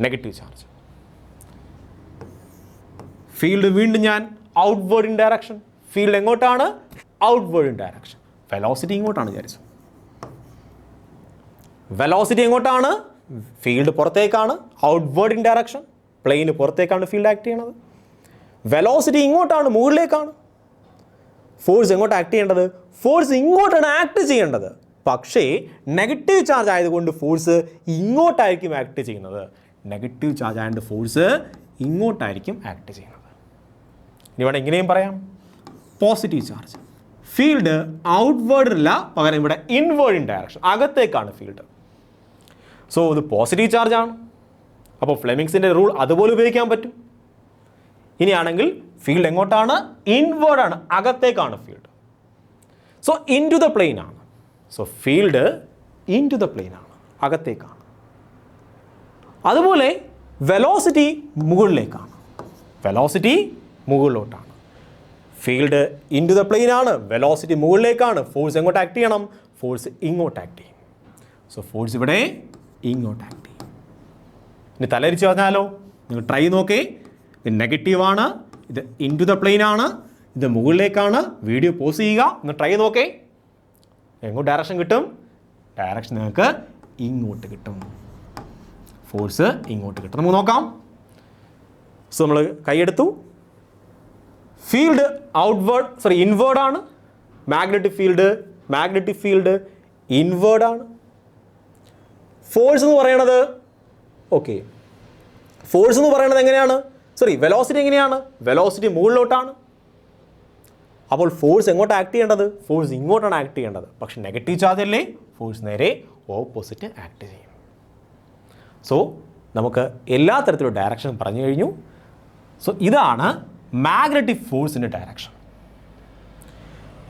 Negative charge. ഫീൽഡ് വീണ്ടും ഞാൻ ഔട്ട്വേർഡ് ഇൻ ഡയറക്ഷൻ. ഫീൽഡ് എങ്ങോട്ടാണ്? Outward in direction. വെലോസിറ്റി ഇങ്ങോട്ടാണ് വിചാരിച്ചു. വെലോസിറ്റി എങ്ങോട്ടാണ്? ഫീൽഡ് പുറത്തേക്കാണ്. Outward in direction. പ്ലെയിന് പുറത്തേക്കാണ് ഫീൽഡ് ആക്ട് ചെയ്യണത്. വെലോസിറ്റി ഇങ്ങോട്ടാണ്, മുകളിലേക്കാണ്. ഫോഴ്സ് എങ്ങോട്ട് ആക്ട് ചെയ്യേണ്ടത്? ഫോഴ്സ് ഇങ്ങോട്ടാണ് ആക്ട് ചെയ്യേണ്ടത്. പക്ഷേ നെഗറ്റീവ് ചാർജ് ആയതുകൊണ്ട് ഫോഴ്സ് ഇങ്ങോട്ടായിരിക്കും ആക്ട് ചെയ്യുന്നത്. നെഗറ്റീവ് ചാർജ് ആയതുകൊണ്ട് ഫോഴ്സ് ഇങ്ങോട്ടായിരിക്കും ആക്ട് ചെയ്യുന്നത്. ഇനി ഇവിടെ ഇങ്ങനെയും പറയാം, പോസിറ്റീവ് ചാർജ്. ഫീൽഡ് ഔട്ട്വേർഡ് അല്ല, പകരം ഇവിടെ ഇൻവേർഡ് ഇൻ ഡയറക്ഷൻ, അകത്തേക്കാണ് ഫീൽഡ്. സോ ഇത് പോസിറ്റീവ് ചാർജ് ആണ്. അപ്പോൾ ഫ്ലെമിങ്സിൻ്റെ റൂൾ അതുപോലെ ഉപയോഗിക്കാൻ പറ്റും. ഇനിയാണെങ്കിൽ ഫീൽഡ് എങ്ങോട്ടാണ്? ഇൻവേർഡ് ആണ്, അകത്തേക്കാണ് field. So into the plane ആണ്. So field into the plane ആണ്, അകത്തേക്കാണ്. അതുപോലെ വെലോസിറ്റി മുകളിലേക്കാണ്. വെലോസിറ്റി മുകളിലോട്ടാണ്. Field into the plane ആണ്, വെലോസിറ്റി മുകളിലേക്കാണ്. ഫോഴ്സ് എങ്ങോട്ട് ആക്ട് ചെയ്യണം? ഫോഴ്സ് ഇങ്ങോട്ട് ആക്ട് ചെയ്യും. സോ ഫോഴ്സ് ഇവിടെ ഇങ്ങോട്ട് ആക്ട് ചെയ്യും. ഇനി തലരിച്ച് പറഞ്ഞാലോ, നിങ്ങൾ ട്രൈ നോക്കേ. ഇത് നെഗറ്റീവാണ്, ഇത് ഇൻ ടു ദ പ്ലെയിൻ ആണ്, ഇത് മുകളിലേക്കാണ്. വീഡിയോ പോസ് ചെയ്യുക, ഒന്ന് ട്രൈ നോക്കേ. എങ്ങോട്ട് ഡയറക്ഷൻ കിട്ടും? ഡയറക്ഷൻ നിങ്ങൾക്ക് ഇങ്ങോട്ട് കിട്ടും. ഫോഴ്സ് ഇങ്ങോട്ട് കിട്ടും. നമുക്ക് നോക്കാം. സോ നമ്മൾ കൈയെടുത്തു. ഫീൽഡ് ഇൻവേർഡ് ആണ്. മാഗ്നറ്റിക് ഫീൽഡ് ഇൻവേർഡ് ആണ്. ഫോഴ്സ് എന്ന് പറയണത് ഫോഴ്സ് എന്ന് പറയുന്നത് എങ്ങനെയാണ്? വെലോസിറ്റി എങ്ങനെയാണ്? വെലോസിറ്റി മുകളിലോട്ടാണ്. അപ്പോൾ ഫോഴ്സ് എങ്ങോട്ട് ആക്ട് ചെയ്യേണ്ടത്? ഫോഴ്സ് ഇങ്ങോട്ടാണ് ആക്ട് ചെയ്യേണ്ടത്. പക്ഷേ നെഗറ്റീവ് ചാർജ് അല്ലേ, ഫോഴ്സ് നേരെ ഓപ്പോസിറ്റ് ആക്ട് ചെയ്യും. സോ നമുക്ക് എല്ലാ തരത്തിലുള്ള ഡയറക്ഷനും പറഞ്ഞു കഴിഞ്ഞു. സോ ഇതാണ് മാഗ്നറ്റിക് ഫോഴ്സിൻ്റെ ഡയറക്ഷൻ.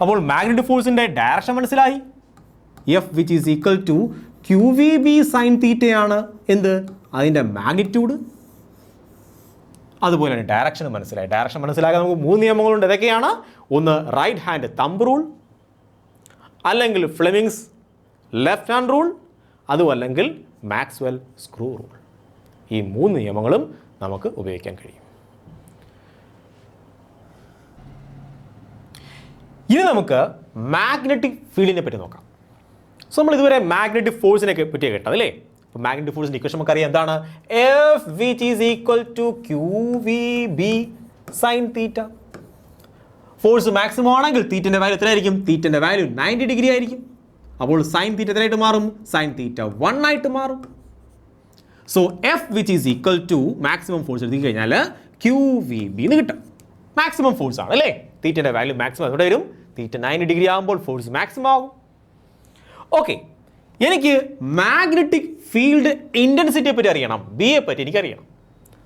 അപ്പോൾ മാഗ്നറ്റിക് ഫോഴ്സിൻ്റെ ഡയറക്ഷൻ മനസ്സിലായി. F which is equal to QVB sine തീറ്റയാണ് എന്ത്? അതിൻ്റെ മാഗ്നിറ്റ്യൂഡ്. അതുപോലെ തന്നെ ഡയറക്ഷൻ മനസ്സിലായി. ഡയറക്ഷൻ മനസ്സിലാക്കാൻ നമുക്ക് 3 നിയമങ്ങളുണ്ട്. ഏതൊക്കെയാണ്? ഒന്ന് റൈറ്റ് ഹാൻഡ് തമ്പ് റൂൾ, അല്ലെങ്കിൽ ഫ്ലെമിങ്സ് ലെഫ്റ്റ് ഹാൻഡ് റൂൾ, അതുമല്ലെങ്കിൽ മാക്സ്വെൽ സ്ക്രൂ റൂൾ. ഈ 3 നിയമങ്ങളും നമുക്ക് ഉപയോഗിക്കാൻ കഴിയും. ഇനി നമുക്ക് മാഗ്നറ്റിക് ഫീൽഡിനെ പറ്റി നോക്കാം. സോ നമ്മൾ ഇതുവരെ മാഗ്നറ്റിക് ഫോഴ്സിനെ പറ്റിയാണ് കേട്ടത് അല്ലേ? അപ്പോൾ മാഗ്നറ്റിക് ഫോഴ്സിൻ്റെ ഇക്വേഷൻ നമുക്കറിയാം. എന്താണ്? F which is equal to QVB sin theta. Force maximum ആണെങ്കിൽ തീറ്റൻ്റെ വാല്യൂ എത്രയായിരിക്കും? തീറ്റൻ്റെ വാല്യൂ 90 ഡിഗ്രി ആയിരിക്കും. അപ്പോൾ സൈൻ തീറ്റ എത്രയായിട്ട് മാറും? സൈൻ തീറ്റ 1 ആയിട്ട് മാറും. So F which is equal to maximum force എടുത്തു കഴിഞ്ഞാൽ QVB എന്ന് കിട്ടും. മാക്സിമം ഫോഴ്സ് ആണ് അല്ലേ? തീറ്റൻ്റെ വാല്യൂ മാക്സിമം എവിടെ വരും? തീറ്റ 90 ഡിഗ്രി ആകുമ്പോൾ ഫോഴ്സ് മാക്സിമം ആകും. ഓക്കെ, എനിക്ക് മാഗ്നറ്റിക് ഫീൽഡ് ഇൻറ്റൻസിറ്റിയെ പറ്റി അറിയണം. ബിയെ പറ്റി എനിക്കറിയണം.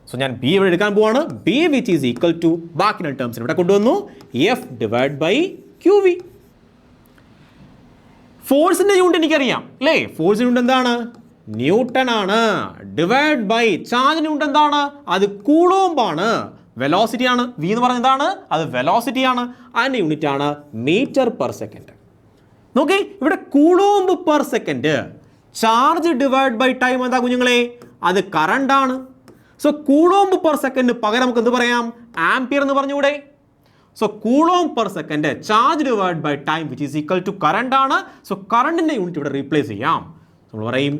സോ ഞാൻ ബി ഇവിടെ എടുക്കാൻ പോവാണ്. B which is equal to ബാക്കിയുള്ള ടേംസിന് ഇവിടെ കൊണ്ടുവന്നു F divide by q v. ഫോഴ്സിൻ്റെ യൂണിറ്റ് എനിക്കറിയാം അല്ലേ? ഫോഴ്സിൻ്റെ യൂണിറ്റ് എന്താണ്? ന്യൂട്ടൺ ആണ്. ഡിവൈഡ് ബൈ ചാർജിൻ്റെ യൂണിറ്റ് എന്താണ്? അത് കൂളോംബ് ആണ്. വെലോസിറ്റി ആണ്. വി എന്ന് പറഞ്ഞത് എന്താണ്? അത് വെലോസിറ്റി ആണ്. അതിൻ്റെ യൂണിറ്റ് ആണ് മീറ്റർ പെർ സെക്കൻഡ്. നോക്കി, ഇവിടെ coulomb per second. Charge divide by time എന്താ കുഞ്ഞുങ്ങളെ? അത് കറണ്ട് ആണ്. സോ കൂളോംബ് പെർ സെക്കൻഡ് പകരം നമുക്ക് എന്ത് പറയാം? ആംപിയർ എന്ന് പറഞ്ഞുകൂടെ? So coulomb per second charge divide by time which is equal to current ആണ്. സോ കറണ്ടിൻ്റെ യൂണിറ്റ് ഇവിടെ റീപ്ലേസ് ചെയ്യാം. നമ്മൾ പറയും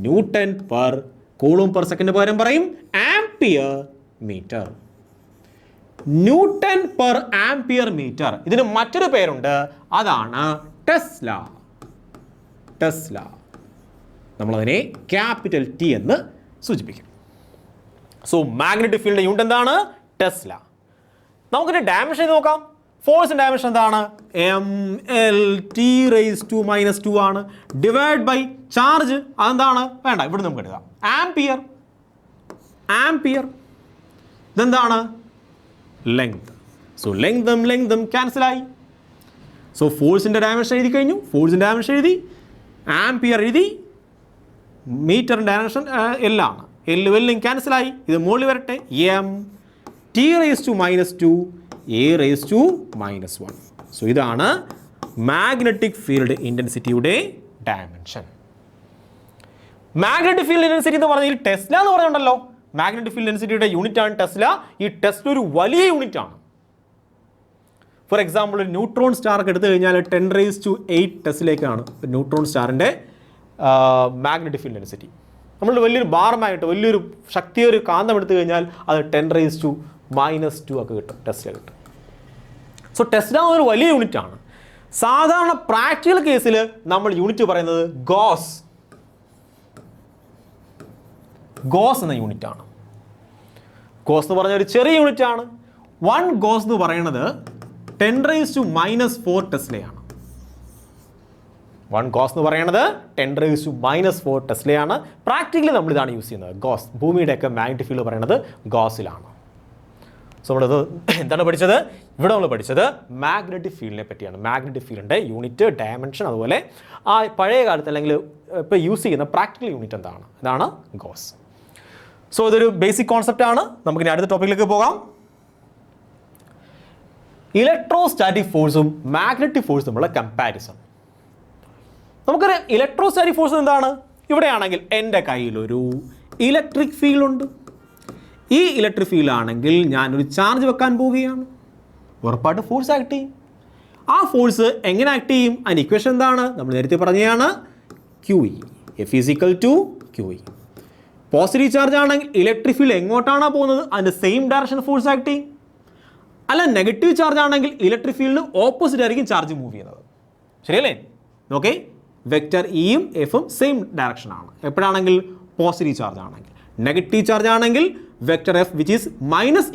newton per coulomb per second പകരം പറയും ampere metre. Newton per ampere metre. ഇതിന് മറ്റൊരു പേരുണ്ട്, അതാണ് ടെസ്ല. ടെസ്ല നമ്മളതിനെ ക്യാപിറ്റൽ ടി എന്ന് സൂചിപ്പിക്കും. സോ മാഗ്നറ്റിക് ഫീൽഡിന്റെ യൂണിറ്റ് എന്താണ്? ടെസ്ല. നമുക്കിന്റെ ഡയമെൻഷൻ നോക്കാം. ഫോഴ്സിന്റെ ഡയമെൻഷൻ എന്താണ്? mL(T⁻²) ആണ്. ഡിവൈഡ് ബൈ ചാർജ്, അതെന്താണ്? വേണ്ട, ഇവിടെ നമുക്ക് എടുക്കാം. ആംപിയർ. ആംപിയർ ഇതെന്താണ്? ലെങ്ത്. സോ ലെങ്തും ക്യാൻസലായി. സോ ഫോഴ്സിന്റെ ഡയമെൻഷൻ എഴുതി കഴിഞ്ഞു. ഫോഴ്സിന്റെ ഡയമെൻഷൻ എഴുതി, ആംപിയർ എഴുതി, മീറ്ററിന്റെ ഡയമെൻഷൻ എല്ലാണ്. എല്ലും ക്യാൻസലായി. ഇത് മുകളിൽ വരട്ടെ. mT⁻², A⁻−1. സോ ഇതാണ് മാഗ്നറ്റിക് ഫീൽഡ് ഇൻറ്റൻസിറ്റിയുടെ ഡയമെൻഷൻ. മാഗ്നറ്റിക് ഫീൽഡ് ഇൻറ്റൻസിറ്റി എന്ന് പറഞ്ഞാൽ ടെസ്ല എന്ന് പറഞ്ഞുണ്ടല്ലോ, മാഗ്നറ്റിക് ഫീൽഡ് ഇൻറ്റൻസിറ്റിയുടെ യൂണിറ്റ് ആണ് ടെസ്ല. ഈ ടെസ്ല ഒരു വലിയ യൂണിറ്റ് ആണ്. ഫോർ എക്സാമ്പിൾ, ഒരു ന്യൂട്രോൺ സ്റ്റാർ ഒക്കെ എടുത്തു കഴിഞ്ഞാൽ 10⁸ ടെസ്ലയ്ക്കാണ് ന്യൂട്രോൺ സ്റ്റാറിൻ്റെ മാഗ്നറ്റിക് ഫീൽഡ് ഡെൻസിറ്റി. നമ്മൾ വലിയൊരു ബാർമായിട്ട് വലിയൊരു ശക്തിയൊരു കാന്തം എടുത്തു കഴിഞ്ഞാൽ അത് 10⁻⁻² ഒക്കെ കിട്ടും, ടെസ്ല കിട്ടും. സോ ടെസ്ല ഒരു വലിയ യൂണിറ്റ് ആണ്. സാധാരണ പ്രാക്ടിക്കൽ കേസിൽ നമ്മൾ യൂണിറ്റ് പറയുന്നത് ഗോസ് എന്ന യൂണിറ്റ് ആണ്. ഗോസ് എന്ന് പറഞ്ഞ ഒരു ചെറിയ യൂണിറ്റ് ആണ്. 1 ഗോസ് എന്ന് പറയുന്നത് 10⁻⁻4 ടെസ്ലയാണ്. 1 ഗോസ് എന്ന് പറയുന്നത് 10⁻⁻4 ടെസ്ലയാണ്. പ്രാക്ടിക്കലി നമ്മൾ ഇതാണ് യൂസ് ചെയ്യുന്നത്, ഗോസ്. ഭൂമിയുടെയൊക്കെ മാഗ്നറ്റിക് ഫീൽഡ് പറയുന്നത് ഗോസിലാണ്. സോ നമ്മളത് എന്താണ് പഠിച്ചത്? ഇവിടെ നമ്മൾ പഠിച്ചത് മാഗ്നറ്റിക് ഫീൽഡിനെ പറ്റിയാണ്. മാഗ്നറ്റിക് ഫീൽഡിൻ്റെ യൂണിറ്റ്, ഡയമെൻഷൻ, അതുപോലെ ആ പഴയ കാലത്ത് അല്ലെങ്കിൽ ഇപ്പോൾ യൂസ് ചെയ്യുന്ന പ്രാക്ടിക്കൽ യൂണിറ്റ് എന്താണ്? ഇതാണ് ഗോസ്. സോ ഇതൊരു ബേസിക് കോൺസെപ്റ്റ് ആണ്. നമുക്കിനി അടുത്ത ടോപ്പിക്കിലേക്ക് പോകാം. ഇലക്ട്രോസ്റ്റാറ്റിക് ഫോഴ്സും മാഗ്നറ്റിക് ഫോഴ്സും തമ്മിലുള്ള കമ്പാരിസൺ. നമുക്കൊരു ഇലക്ട്രോസ്റ്റാറ്റിക് ഫോഴ്സ് എന്താണ്? ഇവിടെയാണെങ്കിൽ എൻ്റെ കയ്യിലൊരു ഇലക്ട്രിക് ഫീൽഡ് ഉണ്ട്. ഈ ഇലക്ട്രിക് ഫീൽഡ് ആണെങ്കിൽ ഞാനൊരു ചാർജ് വെക്കാൻ പോവുകയാണ്. ഉറപ്പായിട്ട് ഫോഴ്സ് ആക്ട് ചെയ്യും. ആ ഫോഴ്സ് എങ്ങനെ ആക്ട് ചെയ്യും? അതിന് ഇക്വേഷൻ എന്താണ്? നമ്മൾ നേരത്തെ പറഞ്ഞതാണ് QE. F=QE. പോസിറ്റീവ് ചാർജ് ആണെങ്കിൽ ഇലക്ട്രിക് ഫീൽഡ് എങ്ങോട്ടാണോ പോകുന്നത് അതിൻ്റെ സെയിം ഡയറക്ഷൻ ഫോഴ്സ് ആക്ട് ചെയ്യും. അല്ല, നെഗറ്റീവ് ചാർജ് ആണെങ്കിൽ ഇലക്ട്രിക് ഫീൽഡിന് ഓപ്പോസിറ്റ് ആയിരിക്കും ചാർജ് മൂവ് ചെയ്യുന്നത്. ശരിയല്ലേ? ഓക്കെ, വെക്റ്റർ ഇയും എഫും സെയിം ഡയറക്ഷൻ ആണ് എപ്പോഴാണെങ്കിൽ പോസിറ്റീവ് ചാർജ് ആണെങ്കിൽ. നെഗറ്റീവ് ചാർജ് ആണെങ്കിൽ vector F which is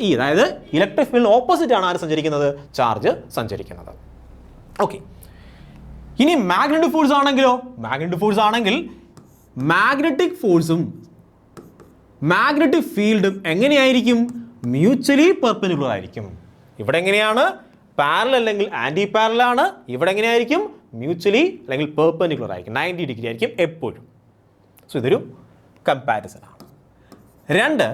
-E, അതായത് ഇലക്ട്രിക് ഫീൽഡിന് ഓപ്പോസിറ്റ് ആണ് ആര് സഞ്ചരിക്കുന്നത്? ചാർജ് സഞ്ചരിക്കുന്നത്. ഓക്കെ, ഇനി മാഗ്നറ്റിക് ഫോഴ്സ് ആണെങ്കിലോ? മാഗ്നറ്റിക് ഫോഴ്സ് ആണെങ്കിൽ മാഗ്നറ്റിക് ഫോഴ്സും മാഗ്നറ്റിക് ഫീൽഡും എങ്ങനെയായിരിക്കും? മ്യൂച്വലി പെർപെൻഡിക്കുലർ ആയിരിക്കും. ഇവിടെ എങ്ങനെയാണ്? പാരലൽ അല്ലെങ്കിൽ ആൻറ്റി പാരലൽ ആണ്. ഇവിടെ എങ്ങനെയായിരിക്കും? മ്യൂച്വലി അല്ലെങ്കിൽ പെർപെൻഡിക്കുലർ ആയിരിക്കും. 90 ഡിഗ്രി ആയിരിക്കും എപ്പോഴും. സോ ഇതൊരു കമ്പാരിസൺ ആണ്. 2,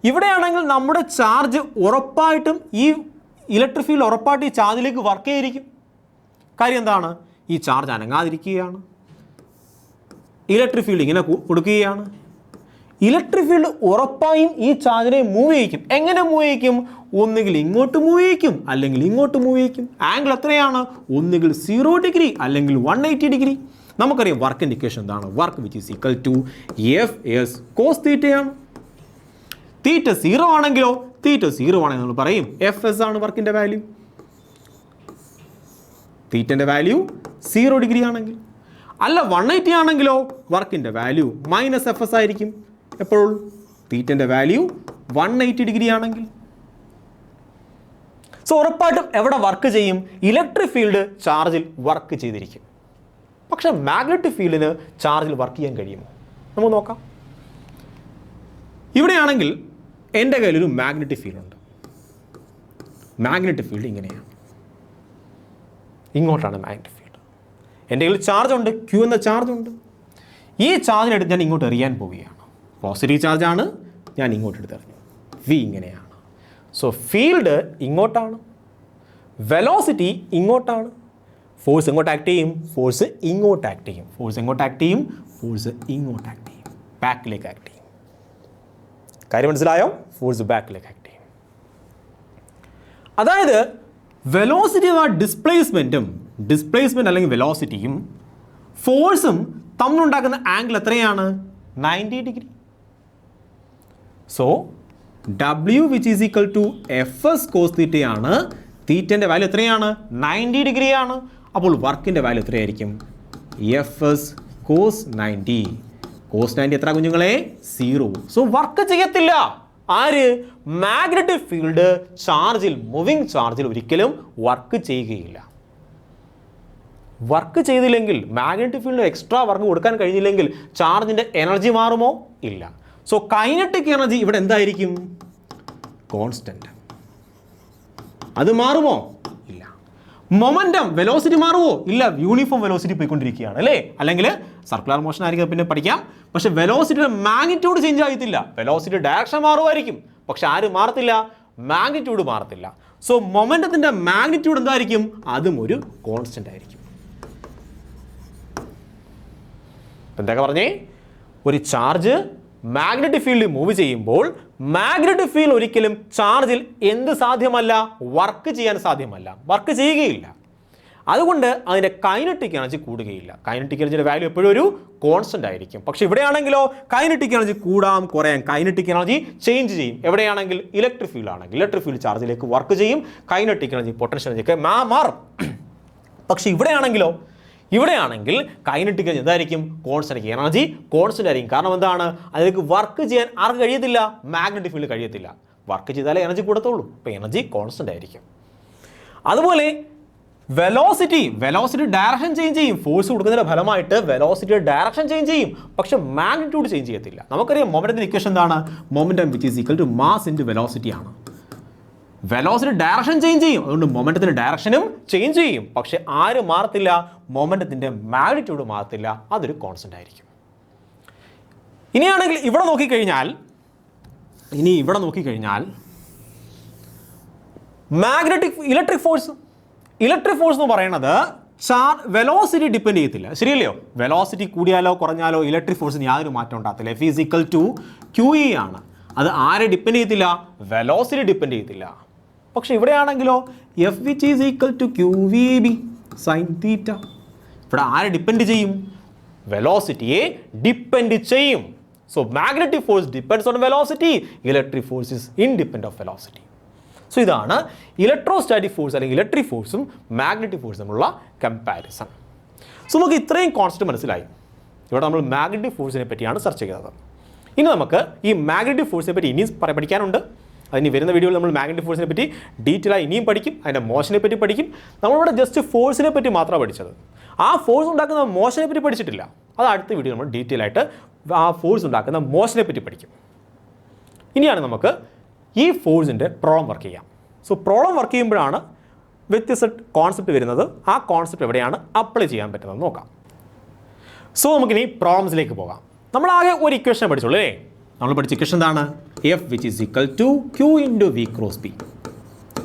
ഇവിടെയാണെങ്കിൽ നമ്മുടെ ചാർജ് ഉറപ്പായിട്ടും ഈ ഇലക്ട്രിക് ഫീൽഡ് ഉറപ്പായിട്ട് ഈ ചാർജിലേക്ക് വർക്ക് ചെയ്തിരിക്കും. കാര്യം എന്താണ്? ഈ ചാർജ് അനങ്ങാതിരിക്കുകയാണ്. ഇലക്ട്രിക് ഫീൽഡ് ഇങ്ങനെ കൊടുക്കുകയാണ്. ഇലക്ട്രിക് ഫീൽഡ് ഉറപ്പായും ഈ ചാർജിനെ മൂവ് ചെയ്യിക്കും. എങ്ങനെ മൂവ് ചെയ്യിക്കും? ഒന്നുകിൽ ഇങ്ങോട്ട് മൂവ് ചെയ്യിക്കും, അല്ലെങ്കിൽ ഇങ്ങോട്ട് മൂവ് ചെയ്യിക്കും. ആംഗിൾ എത്രയാണ്? ഒന്നുകിൽ 0 ഡിഗ്രി അല്ലെങ്കിൽ 180 ഡിഗ്രി. നമുക്കറിയാം വർക്കിൻ്റെ ഇക്വേഷൻ എന്താണ്? Work which is equal to F(s) cos θ ആണ്. θ 0 ആണെങ്കിലോ? θ 0 ആണെങ്കിൽ നമ്മൾ പറയും Fs ആണ് വർക്കിൻ്റെ വാല്യൂ. തീറ്റൻ്റെ വാല്യൂ 0 ഡിഗ്രി ആണെങ്കിൽ. അല്ല 180 ആണെങ്കിലോ? വർക്കിൻ്റെ വാല്യൂ -Fs ആയിരിക്കും. എപ്പോൾ? തീറ്റൻ്റെ വാല്യൂ 180 ഡിഗ്രി ആണെങ്കിൽ. സോ ഉറപ്പായിട്ടും എവിടെ വർക്ക് ചെയ്യും? ഇലക്ട്രിക് ഫീൽഡ് ചാർജിൽ വർക്ക് ചെയ്തിരിക്കും. പക്ഷെ മാഗ്നറ്റിക് ഫീൽഡിന് ചാർജിൽ വർക്ക് ചെയ്യാൻ കഴിയുമോ? നമുക്ക് നോക്കാം. ഇവിടെയാണെങ്കിൽ എൻ്റെ കയ്യിലൊരു മാഗ്നറ്റിക് ഫീൽഡ് ഉണ്ട്. മാഗ്നറ്റിക് ഫീൽഡ് ഇങ്ങനെയാണ്. ഇങ്ങോട്ടാണ് മാഗ്നറ്റിക് ഫീൽഡ്. എൻ്റെ കയ്യിൽ ചാർജ് ഉണ്ട്, Q എന്ന ചാർജ് ഉണ്ട്. ഈ ചാർജിനെടുത്ത് ഞാൻ ഇങ്ങോട്ട് എറിയാൻ പോവുകയാണ്. പോസിറ്റീവ് ചാർജാണ്, ഞാൻ ഇങ്ങോട്ട് എടുത്തെറിഞ്ഞു. V ഇങ്ങനെയാണ്. സോ ഫീൽഡ് ഇങ്ങോട്ടാണ്, വെലോസിറ്റി ഇങ്ങോട്ടാണ്. ഫോഴ്സ് എങ്ങോട്ട് ആക്ട് ചെയ്യും? ഫോഴ്സ് ഇങ്ങോട്ട് ആക്ട് ചെയ്യും. ഫോഴ്സ് എങ്ങോട്ട് ആക്ട് ചെയ്യും? ഫോഴ്സ് ഇങ്ങോട്ട് ആക്ട് ചെയ്യും. ബാക്കിലേക്ക് ആക്ട് ചെയ്യും. കാര്യം മനസ്സിലായോ? ഫോഴ്സ് ബാക്കിലേക്ക് ആക്ട് ചെയ്യും. അതായത് വെലോസിറ്റി അഥവാ ഡിസ്പ്ലേസ്മെൻറ്റ് അല്ലെങ്കിൽ വെലോസിറ്റിയും ഫോഴ്സും തമ്മിലുണ്ടാക്കുന്ന ആംഗിൾ എത്രയാണ്? 90 degree. So W which is equal to F S cos തീറ്റയാണ്. തീറ്റൻ്റെ വാല്യൂ എത്രയാണ്? 90 ഡിഗ്രി ആണ്. അപ്പോൾ വർക്കിൻ്റെ വാല്യൂ എത്രയായിരിക്കും? F S cos 90. കോസ് 90 എത്ര കുഞ്ഞുങ്ങളെ? 0. സോ വർക്ക് ചെയ്യത്തില്ല. ആര്? മാഗ്നറ്റിക് ഫീൽഡ് ചാർജിൽ, മൂവിങ് ചാർജിൽ ഒരിക്കലും വർക്ക് ചെയ്യുകയില്ല. വർക്ക് ചെയ്തില്ലെങ്കിൽ, മാഗ്നറ്റിക് ഫീൽഡ് എക്സ്ട്രാ വർക്ക് കൊടുക്കാൻ കഴിഞ്ഞില്ലെങ്കിൽ ചാർജിൻ്റെ എനർജി മാറുമോ? ഇല്ല. സോ കൈനറ്റിക് എനർജി ഇവിടെ എന്തായിരിക്കും? കോൺസ്റ്റന്റ്. അത് മാറുമോ? ഇല്ല. മൊമെന്റം, വെലോസിറ്റി മാറുമോ? ഇല്ല. യൂണിഫോം വെലോസിറ്റി പോയിക്കൊണ്ടിരിക്കുകയാണ് അല്ലേ? അല്ലെങ്കിൽ സർക്കുലർ മോഷൻ ആയിരിക്കും, പിന്നെ പഠിക്കാം. പക്ഷെ വെലോസിറ്റിയുടെ മാഗ്നിറ്റ്യൂഡ് ചേഞ്ച് ആയിട്ടില്ല. വെലോസിറ്റി ഡയറക്ഷൻ മാറുമായിരിക്കും, പക്ഷെ ആര് മാറത്തില്ല? മാഗ്നിറ്റ്യൂഡ് മാറത്തില്ല. സോ മൊമെന്റത്തിന്റെ മാഗ്നിറ്റ്യൂഡ് എന്തായിരിക്കും? അതും ഒരു കോൺസ്റ്റന്റ് ആയിരിക്കും. എന്തൊക്കെ പറഞ്ഞേ? ഒരു ചാർജ് മാഗ്നറ്റിക് ഫീൽഡിൽ മൂവ് ചെയ്യുമ്പോൾ മാഗ്നറ്റിക് ഫീൽഡ് ഒരിക്കലും ചാർജിൽ എന്ത് സാധ്യമല്ല? വർക്ക് ചെയ്യാൻ സാധ്യമല്ല, വർക്ക് ചെയ്യുകയില്ല. അതുകൊണ്ട് അതിൻ്റെ കൈനറ്റിക് എനർജി കൂടുകയില്ല. കൈനറ്റിക് എനർജിയുടെ വാല്യൂ എപ്പോഴും ഒരു കോൺസ്റ്റന്റ് ആയിരിക്കും. പക്ഷെ ഇവിടെയാണെങ്കിലോ കൈനറ്റിക് എനർജി കൂടാം കുറയാം, കൈനറ്റിക് എനർജി ചേഞ്ച് ചെയ്യും. എവിടെയാണെങ്കിൽ ഇലക്ട്രിക് ഫീൽഡ് ആണെങ്കിൽ ഇലക്ട്രിക് ഫീൽഡ് ചാർജിലേക്ക് വർക്ക് ചെയ്യും, കൈനറ്റിക് എനർജി, പൊട്ടൻഷ്യൽ എനർജിയൊക്കെ മാറും. പക്ഷെ ഇവിടെയാണെങ്കിൽ കൈനറ്റിക് എനർജി എന്തായിരിക്കും? കോൺസ്റ്റന്റ്. എനർജി കോൺസ്റ്റന്റ് ആയിരിക്കും. കാരണം എന്താണ്? അതിലേക്ക് വർക്ക് ചെയ്യാൻ ആർക്ക് കഴിയത്തില്ല? മാഗ്നറ്റിക് ഫീൽഡ് കഴിയത്തില്ല. വർക്ക് ചെയ്താലേ എനർജി കൂടത്തുള്ളൂ. അപ്പോൾ എനർജി കോൺസ്റ്റന്റ് ആയിരിക്കും. അതുപോലെ വെലോസിറ്റി ഡയറക്ഷൻ ചേഞ്ച് ചെയ്യും. ഫോഴ്സ് കൊടുക്കുന്നതിന്റെ ഫലമായിട്ട് വെലോസിറ്റിയുടെ ഡയറക്ഷൻ ചേഞ്ച് ചെയ്യും, പക്ഷെ മാഗ്നിറ്റ്യൂഡ് ചേഞ്ച് ചെയ്യത്തില്ല. നമുക്കറിയാം മൊമെന്റത്തിന്റെ ഇക്വേഷൻ എന്താണ്? Momentum which is equal to mass into velocity ആണ്. വെലോസിറ്റി ഡയറക്ഷൻ ചേഞ്ച് ചെയ്യും, അതുകൊണ്ട് മൊമെന്റത്തിന്റെ ഡയറക്ഷനും ചേഞ്ച് ചെയ്യും. പക്ഷെ ആര് മാറത്തില്ല? മൊമെന്റത്തിന്റെ മാഗ്നിറ്റ്യൂഡ് മാറത്തില്ല. അതൊരു കോൺസ്റ്റന്റ് ആയിരിക്കും. ഇനിയാണെങ്കിൽ ഇവിടെ നോക്കിക്കഴിഞ്ഞാൽ ഇലക്ട്രിക് ഫോഴ്സ് എന്ന് പറയുന്നത് വെലോസിറ്റി ഡിപ്പെൻഡ് ചെയ്യത്തില്ല. ശരിയല്ലയോ? വെലോസിറ്റി കൂടിയാലോ കുറഞ്ഞാലോ ഇലക്ട്രിക് ഫോഴ്സിന് യാതൊരു മാറ്റം ഉണ്ടാകത്തില്ല. F is equal to QE ആണ്. അത് ആരെ ഡിപ്പെൻഡ് ചെയ്യത്തില്ല? വെലോസിറ്റി ഡിപ്പെൻഡ് ചെയ്യത്തില്ല. പക്ഷെ ഇവിടെയാണെങ്കിലോ F which is equal to QVB sine theta. ഇവിടെ ആരെ ഡിപ്പെൻഡ് ചെയ്യും? വെലോസിറ്റിയെ ഡിപ്പെൻഡ് ചെയ്യും. So magnetic force depends on velocity, electric force is independent of velocity. So ഇതാണ് ഇലക്ട്രോസ്റ്റാറ്റിക് ഫോഴ്സ് അല്ലെങ്കിൽ ഇലക്ട്രിക് ഫോഴ്സും മാഗ്നറ്റിക് ഫോഴ്സും തമ്മിലുള്ള കമ്പാരിസൺ. സോ നമുക്ക് ഇത്രയും കോൺസെപ്റ്റ് മനസ്സിലായി. ഇവിടെ നമ്മൾ മാഗ്നറ്റിക് ഫോഴ്സിനെ പറ്റിയാണ് ചർച്ച ചെയ്തത്. ഇനി നമുക്ക് ഈ മാഗ്നറ്റിക് ഫോഴ്സിനെ പറ്റി ഇനിയും പഠിക്കാനുണ്ട്. അതിന് വരുന്ന വീഡിയോയിൽ നമ്മൾ മാഗ്നറ്റിക് ഫോഴ്സിനെ പറ്റി ഡീറ്റെയിൽ ആയി ഇനിയും പഠിക്കും. അതിൻ്റെ മോഷനെ പറ്റി പഠിക്കും. നമ്മളിവിടെ ജസ്റ്റ് ഫോഴ്സിനെ പറ്റി മാത്രമാണ് പഠിച്ചത്. ആ ഫോഴ്സ് ഉണ്ടാക്കുന്ന മോഷനെ പറ്റി പഠിച്ചിട്ടില്ല. അത് അടുത്ത വീഡിയോ നമ്മൾ ഡീറ്റെയിൽ ആയിട്ട് ആ ഫോഴ്സ് ഉണ്ടാക്കുന്ന മോഷനെ പറ്റി പഠിക്കും. ഇനിയാണ് നമുക്ക് ഈ ഫോഴ്സിൻ്റെ പ്രോബ്ലം വർക്ക് ചെയ്യാം. സോ പ്രോബ്ലം വർക്ക് ചെയ്യുമ്പോഴാണ് വ്യത്യസ്ത കോൺസെപ്റ്റ് വരുന്നത്. ആ കോൺസെപ്റ്റ് എവിടെയാണ് അപ്ലൈ ചെയ്യാൻ പറ്റുന്നത് നോക്കാം. സോ നമുക്കിനി പ്രോബ്ലംസിലേക്ക് പോകാം. നമ്മളാകെ ഒരു ഇക്വേഷൻ പഠിച്ചോളൂ അല്ലേ? നമ്മൾ പഠിച്ച ഇക്വേഷൻ എന്താണ്? F which is equal to Q into V cross P.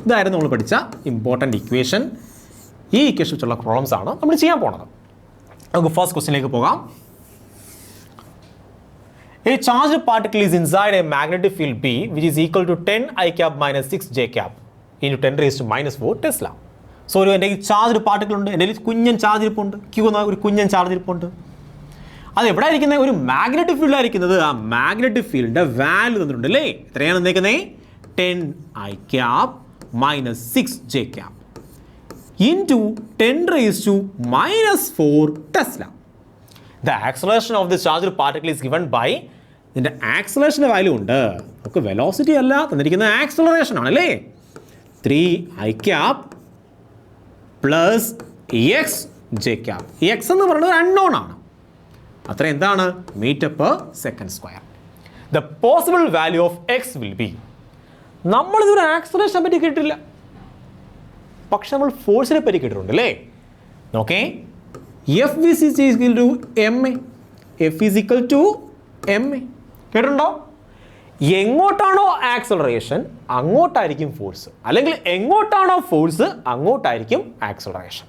ഇതായിരുന്നു നമ്മൾ പഠിച്ച ഇമ്പോർട്ടൻ്റ് ഇക്വേഷൻ. ഈ ഇക്വേഷൻ വെച്ചുള്ള പ്രോബ്ലംസ് ആണ് നമ്മൾ ചെയ്യാൻ പോണത്. നമുക്ക് ഫസ്റ്റ് ക്വസ്റ്റ്യനിലേക്ക് പോകാം. A charged particle is inside a magnetic field B which is equal to 10 I cap minus 6 J cap into 10 raised to minus 4 Tesla. So എൻ്റെ ചാർജ്ഡ് പാർട്ടിക്കിൾ ഉണ്ട്, എൻ്റെ കുഞ്ഞൻ ചാർജ് ഇരിപ്പുണ്ട്, Q എന്ന ഒരു കുഞ്ഞൻ ചാർജ് ഇരിപ്പുണ്ട്. അത് എവിടെ ആയിരിക്കുന്നത്? ഒരു മാഗ്നറ്റിക് ഫീൽഡ് ആയിരിക്കുന്നത്. ആ മാഗ്നറ്റിക് ഫീൽഡിൻ്റെ വാല്യൂ തന്നിട്ടുണ്ട് അല്ലേ? എത്രയാണ് തന്നേക്കുന്നത്? 10 I cap minus 6 J cap into 10 raised to minus 4 Tesla. The acceleration of this charged particle is given by ഇതിൻ്റെ ആക്സലറേഷൻ്റെ വാല്യൂ ഉണ്ട്. നമുക്ക് വെലോസിറ്റി അല്ല തന്നിരിക്കുന്ന ആക്സലറേഷൻ ആണല്ലേ? 3 I cap plus x j cap. X എന്ന് പറയുന്നത് അൺനോൺ ആണ്. അത്ര എന്താണ്? Metre per second square. The possible value of x will be. നമ്മളിതൊരു ആക്സലറേഷനെ പറ്റി കേട്ടിട്ടില്ല, പക്ഷെ നമ്മൾ ഫോഴ്സിനെ പറ്റി കേട്ടിട്ടുണ്ട് അല്ലേ? നോക്കേ, F is equal to ma. F is equal to ma. കേട്ടിട്ടുണ്ടോ? എങ്ങോട്ടാണോ ആക്സലറേഷൻ അങ്ങോട്ടായിരിക്കും ഫോഴ്സ്, അല്ലെങ്കിൽ എങ്ങോട്ടാണോ ഫോഴ്സ് അങ്ങോട്ടായിരിക്കും ആക്സലറേഷൻ.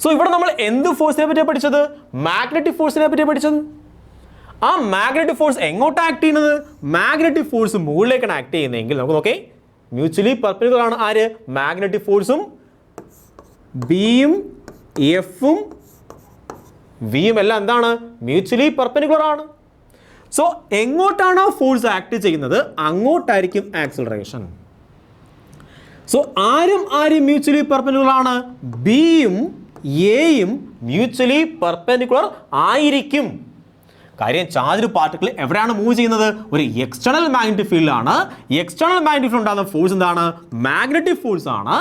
സോ ഇവിടെ നമ്മൾ എന്ത് ഫോഴ്സിനെ പറ്റിയാണ് പഠിച്ചത്? മാഗ്നറ്റിക് ഫോഴ്സിനെ പറ്റിയാണ് പഠിച്ചത്. ആ മാഗ്നറ്റിക് ഫോഴ്സ് എങ്ങോട്ട് ആക്ട് ചെയ്യുന്നത്? മാഗ്നറ്റിക് ഫോഴ്സ് മുകളിലേക്കാണ് ആക്ട് ചെയ്യുന്നതെങ്കിൽ നമുക്ക് നോക്കേ, മ്യൂച്വലി പെർപെൻഡിക്കുലർ ആണ് ആര്? മാഗ്നറ്റിക് ഫോഴ്സും ബിയും എഫും വിയും എല്ലാം എന്താണ്? മ്യൂച്വലി പെർപെൻഡിക്കുലർ ആണ്. സോ എങ്ങോട്ടാണോ ഫോഴ്സ് ആക്ട് ചെയ്യുന്നത് അങ്ങോട്ടായിരിക്കും ആക്സിലറേഷൻ. സോ ആരും മ്യൂച്വലി പെർപെൻഡിക്കുലർ ആണ്, ബിയും എയും മ്യൂച്വലി പെർപെൻഡിക്കുലർ ആയിരിക്കും. കാര്യം ചാർജ്ഡ് പാർട്ടിക്കിൾ എവിടെയാണ് മൂവ് ചെയ്യുന്നത്? ഒരു എക്സ്റ്റേണൽ മാഗ്നറ്റിക് ഫീൽഡിലാണ്. എക്സ്റ്റേണൽ മാഗ്നറ്റിക് ഫീൽഡ് ഉണ്ടാകുന്ന ഫോഴ്സ് എന്താണ്? മാഗ്നറ്റിക് ഫോഴ്സ് ആണ്.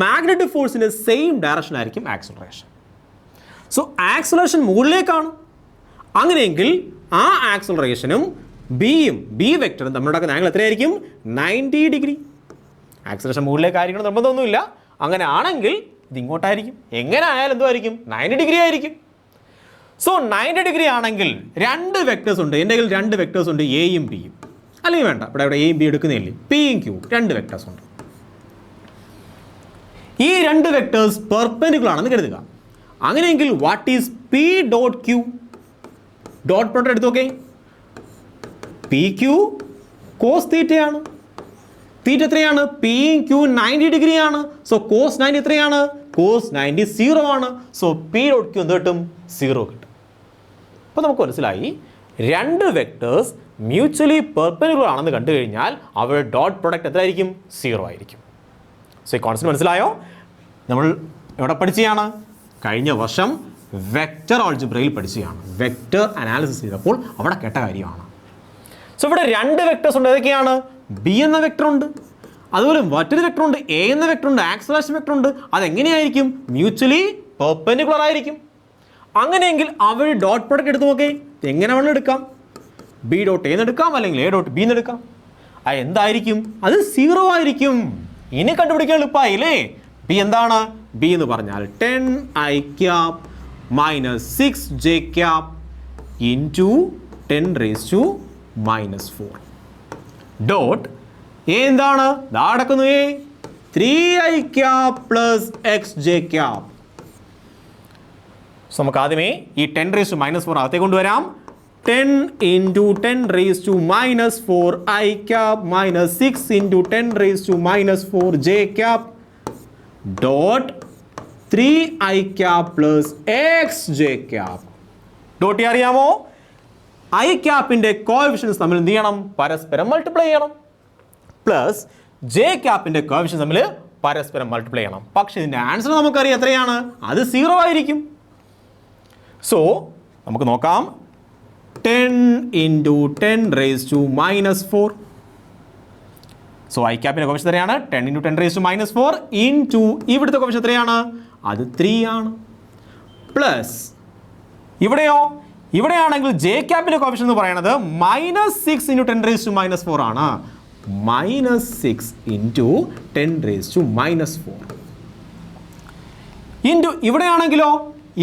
മാഗ്നറ്റിക് ഫോഴ്സിന്റെ സെയിം ഡയറക്ഷൻ ആയിരിക്കും ആക്സിലറേഷൻ. സോ ആക്സിലറേഷൻ മുകളിലേക്കാണ്. അങ്ങനെയെങ്കിൽ ആ ആക്സിലറേഷനും ബി വെക്ടറും തമ്മിലുള്ള ആംഗിൾ എത്രയായിരിക്കും? 90 ഡിഗ്രി. ആക്സിലറേഷൻ മുകളിലേക്കായിരിക്കണം നിർബന്ധമൊന്നുമില്ല. അങ്ങനെ ആണെങ്കിൽ ഇത് ഇങ്ങോട്ടായിരിക്കും. എങ്ങനെ ആയാലും എന്തുമായിരിക്കും? 90 ഡിഗ്രി ആയിരിക്കും. സോ 90 ഡിഗ്രി ആണെങ്കിൽ രണ്ട് വെക്ടേഴ്സ് ഉണ്ട്. എൻ്റെ കയ്യിൽ രണ്ട് വെക്ടേഴ്സ് ഉണ്ട്, എയും ബിയും. അല്ലെങ്കിൽ വേണ്ട, ഇവിടെ എയും ബി എടുക്കുന്നില്ലേ, പിയും ക്യൂ, രണ്ട് വെക്ടേഴ്സ് ഉണ്ട്. ഈ രണ്ട് വെക്ടേഴ്സ് പെർപെൻഡിക്കുലർ ആണെന്ന് കരുതുക. അങ്ങനെയെങ്കിൽ what is P dot Q? Dot product എടുത്തു നോക്കേ. പി ക്യൂ കോസ് തീറ്റയാണ്. തീറ്റ എത്രയാണ്? പിയും ക്യൂ 90 ഡിഗ്രിയാണ്. സോ കോസ് 90 എത്രയാണ്? കോസ് 90 0 ആണ്. സോ പി ഡോട്ട് ക്യൂ എന്ത് കിട്ടും? 0 കിട്ടും. അപ്പോൾ നമുക്ക് മനസ്സിലായി രണ്ട് വെക്ടേഴ്സ് മ്യൂച്വലി പെർപെൻഡിക്കുലർ ആണെന്ന് കണ്ടു കഴിഞ്ഞാൽ അവരുടെ ഡോട്ട് പ്രോഡക്റ്റ് എത്രയായിരിക്കും? 0 ആയിരിക്കും. സോ ഈ കോൺസെപ്റ്റ് മനസ്സിലായോ? നമ്മൾ എവിടെ പഠിച്ചതാണ്? കഴിഞ്ഞ വർഷം വെക്റ്റർ ആൾജിബ്രയിൽ പഠിച്ചതാണ്. വെക്റ്റർ അനാലിസിസ് ചെയ്തപ്പോൾ അവിടെ കേട്ട കാര്യമാണ്. സോ ഇവിടെ രണ്ട് വെക്ടേഴ്സ് ഉണ്ട്. ഏതൊക്കെയാണ്? ബി എന്ന വെക്ടർ ഉണ്ട്, അതുപോലെ മറ്റൊരു വെക്ടർ ഉണ്ട്, എ എന്ന വെക്ടർ ഉണ്ട്, ആക്സിലറേഷൻ വെക്ടർ ഉണ്ട്. അതെങ്ങനെയായിരിക്കും? മ്യൂച്വലി പെർപെൻഡിക്കുലർ ആയിരിക്കും. അങ്ങനെയെങ്കിൽ അവർ ഡോട്ട് പ്രോഡക്റ്റ് എടുത്ത് നോക്കേ. എങ്ങനെ വേണം എടുക്കാം? ബി ഡോട്ട് എ എന്ന് എടുക്കാം, അല്ലെങ്കിൽ എ ഡോട്ട് ബി എന്ന് എടുക്കാം. അത് എന്തായിരിക്കും? അത് 0 ആയിരിക്കും. ഇനി കണ്ടുപിടിക്കാൻ എളുപ്പമായില്ലേ? ബി എന്താണ്? ബി എന്ന് പറഞ്ഞാൽ 10i cap minus 6j cap into 10⁻⁻⁴. Dot A എന്താണ്? നടക്കുന്നു A 3i cap plus xj cap. So നമുക്ക് ആദ്യമേ ഈ 10⁻⁻⁴ അകത്തേക്ക് കൊണ്ടുവരാം. 10 into 10⁻⁻⁴ i cap minus 6 into 10⁻⁻⁴ j cap dot 3i cap plus xj cap. Dot അറിയാമോ? ഐ ക്യാപ്പിൻ്റെ കോഎഫിഷ്യൻസ് തമ്മിൽ എന്ത് ചെയ്യണം? പരസ്പരം മൾട്ടിപ്ലൈ ചെയ്യണം. പ്ലസ് ജെ ക്യാപ്പിൻ്റെ കോഎഫിഷ്യൻസ് തമ്മിൽ പരസ്പരം മൾട്ടിപ്ലൈ ചെയ്യണം. പക്ഷേ ഇതിൻ്റെ ആൻസർ നമുക്കറിയാം എത്രയാണ്? അത് 0 ആയിരിക്കും. സോ നമുക്ക് നോക്കാം. 10 ഇൻറ്റു 10⁻⁻⁴. സോ ഐ ക്യാപ്പിൻ്റെ കോഫിഷ്യന്റ് എത്രയാണ്? 10 ഇൻറ്റു 10⁻⁻⁴ ഇൻറ്റു ഇവിടുത്തെ കോഫിഷ്യന്റ് എത്രയാണ്? അത് 3 ആണ്. പ്ലസ് ഇവിടെയോ? ഇവിടെയാണെങ്കിൽ ജെ ക്യാപ്പിൻ്റെ കോഫിഷ്യന്റ് എന്ന് പറയുന്നത് -6 ഇൻറ്റു 10⁻⁻⁴ ആണ്. -6 ഇൻറ്റു 10⁻⁻⁴ ഇൻറ്റു ഇവിടെയാണെങ്കിലോ?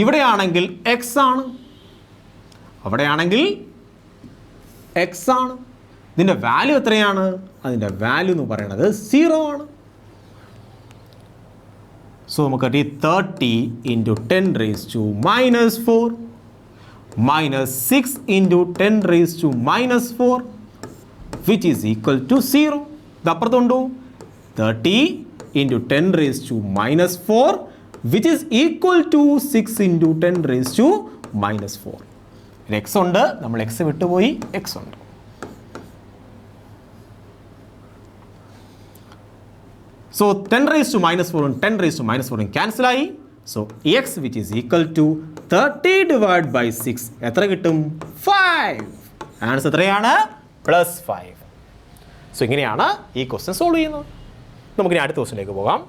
ഇവിടെയാണെങ്കിൽ എക്സ് ആണ്, അവിടെയാണെങ്കിൽ എക്സ് ആണ്. ഇതിൻ്റെ വാല്യൂ എത്രയാണ്? അതിൻ്റെ വാല്യൂ എന്ന് പറയുന്നത് 0 ആണ്. സോ നമുക്ക് 30 into 10⁻⁻⁴ minus 6 into 10⁻⁻⁴ which is equal to 0. ഇത് അപ്പുറത്തുണ്ടോ? 30 into 10⁻⁻⁴ which is equal to 6 into 10⁻⁻⁴. X ഉണ്ട്, നമ്മൾ എക്സ് വിട്ടുപോയി, എക്സ് ഉണ്ട്. സോ 10⁻⁻⁴ 10⁻⁻⁴ ക്യാൻസൽ ആയി. So X which is equal to 30/6 എത്ര കിട്ടും? 5. ആൻസർ എത്രയാണ്? +5. സോ ഇങ്ങനെയാണ് ഈ ക്വസ്റ്റ്യൻ സോൾവ് ചെയ്യുന്നത്. നമുക്കിനി അടുത്ത ക്വസ്റ്റ്യനിലേക്ക് പോകാം.